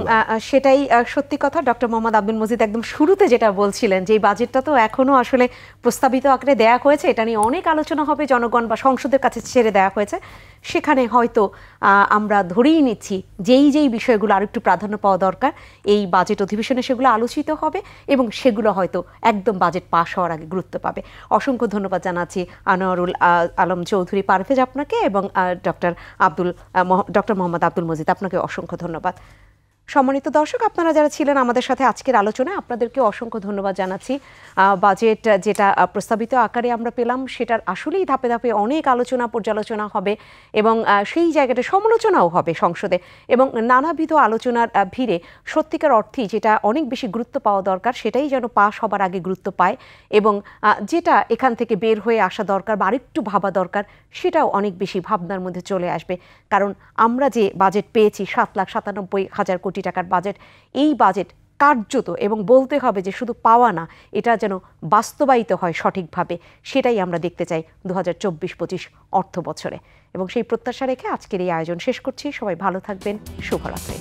A: সেটাই সত্যি কথা। ডক্টর মোহাম্মদ আব্দুল মজিদ একদম শুরুতে যেটা বলছিলেন যে এই বাজেটটা তো এখনো আসলে প্রস্তাবিত আকারে দেয়া হয়েছে, এটা নিয়ে অনেক আলোচনা হবে, জনগণ বা সংসদের কাছে ছেড়ে দেওয়া হয়েছে। সেখানে হয়তো আমরা ধরেই নিচ্ছি যেই বিষয়গুলো আরেকটু প্রাধান্য পাওয়া দরকার এই বাজেট অধিবেশনে সেগুলো আলোচিত হবে এবং সেগুলো হয়তো একদম বাজেট পাশ হওয়ার আগে গুরুত্ব পাবে। অসংখ্য ধন্যবাদ জানাচ্ছি আনোয়ারুল আলম চৌধুরী পারভেজ আপনাকে এবং ডক্টর মোহাম্মদ আব্দুল মজিদ আপনাকে অসংখ্য ধন্যবাদ। সম্মানিত দর্শক, আপনারা যারা ছিলেন আমাদের সাথে আজকের আলোচনায় আপনাদেরকে অসংখ্য ধন্যবাদ জানাচ্ছি। বাজেট যেটা প্রস্তাবিত আকারে আমরা পেলাম সেটার আসলেই ধাপে ধাপে অনেক আলোচনা পর্যালোচনা হবে এবং সেই জায়গাটা সমালোচনাও হবে সংসদে এবং নানাবিধ আলোচনার ভিড়ে সত্যিকার অর্থেই যেটা অনেক বেশি গুরুত্ব পাওয়া দরকার সেটাই যেন পাশ হবার আগে গুরুত্ব পায় এবং যেটা এখান থেকে বের হয়ে আসা দরকার বা আরেকটু ভাবা দরকার সেটাও অনেক বেশি ভাবনার মধ্যে চলে আসবে। কারণ আমরা যে বাজেট পেয়েছি 7,97,000 কোটি টাকার বাজেট, এই বাজেট কার্যত এবং বলতে হবে যে শুধু পাওয়া না, এটা যেন বাস্তবায়িত হয় সঠিকভাবে, সেটাই আমরা দেখতে চাই 2024-25 অর্থ বছরে। এবং সেই প্রত্যাশা রেখে আজকের এই আয়োজন শেষ করছি। সবাই ভালো থাকবেন। শুভরাত্রি।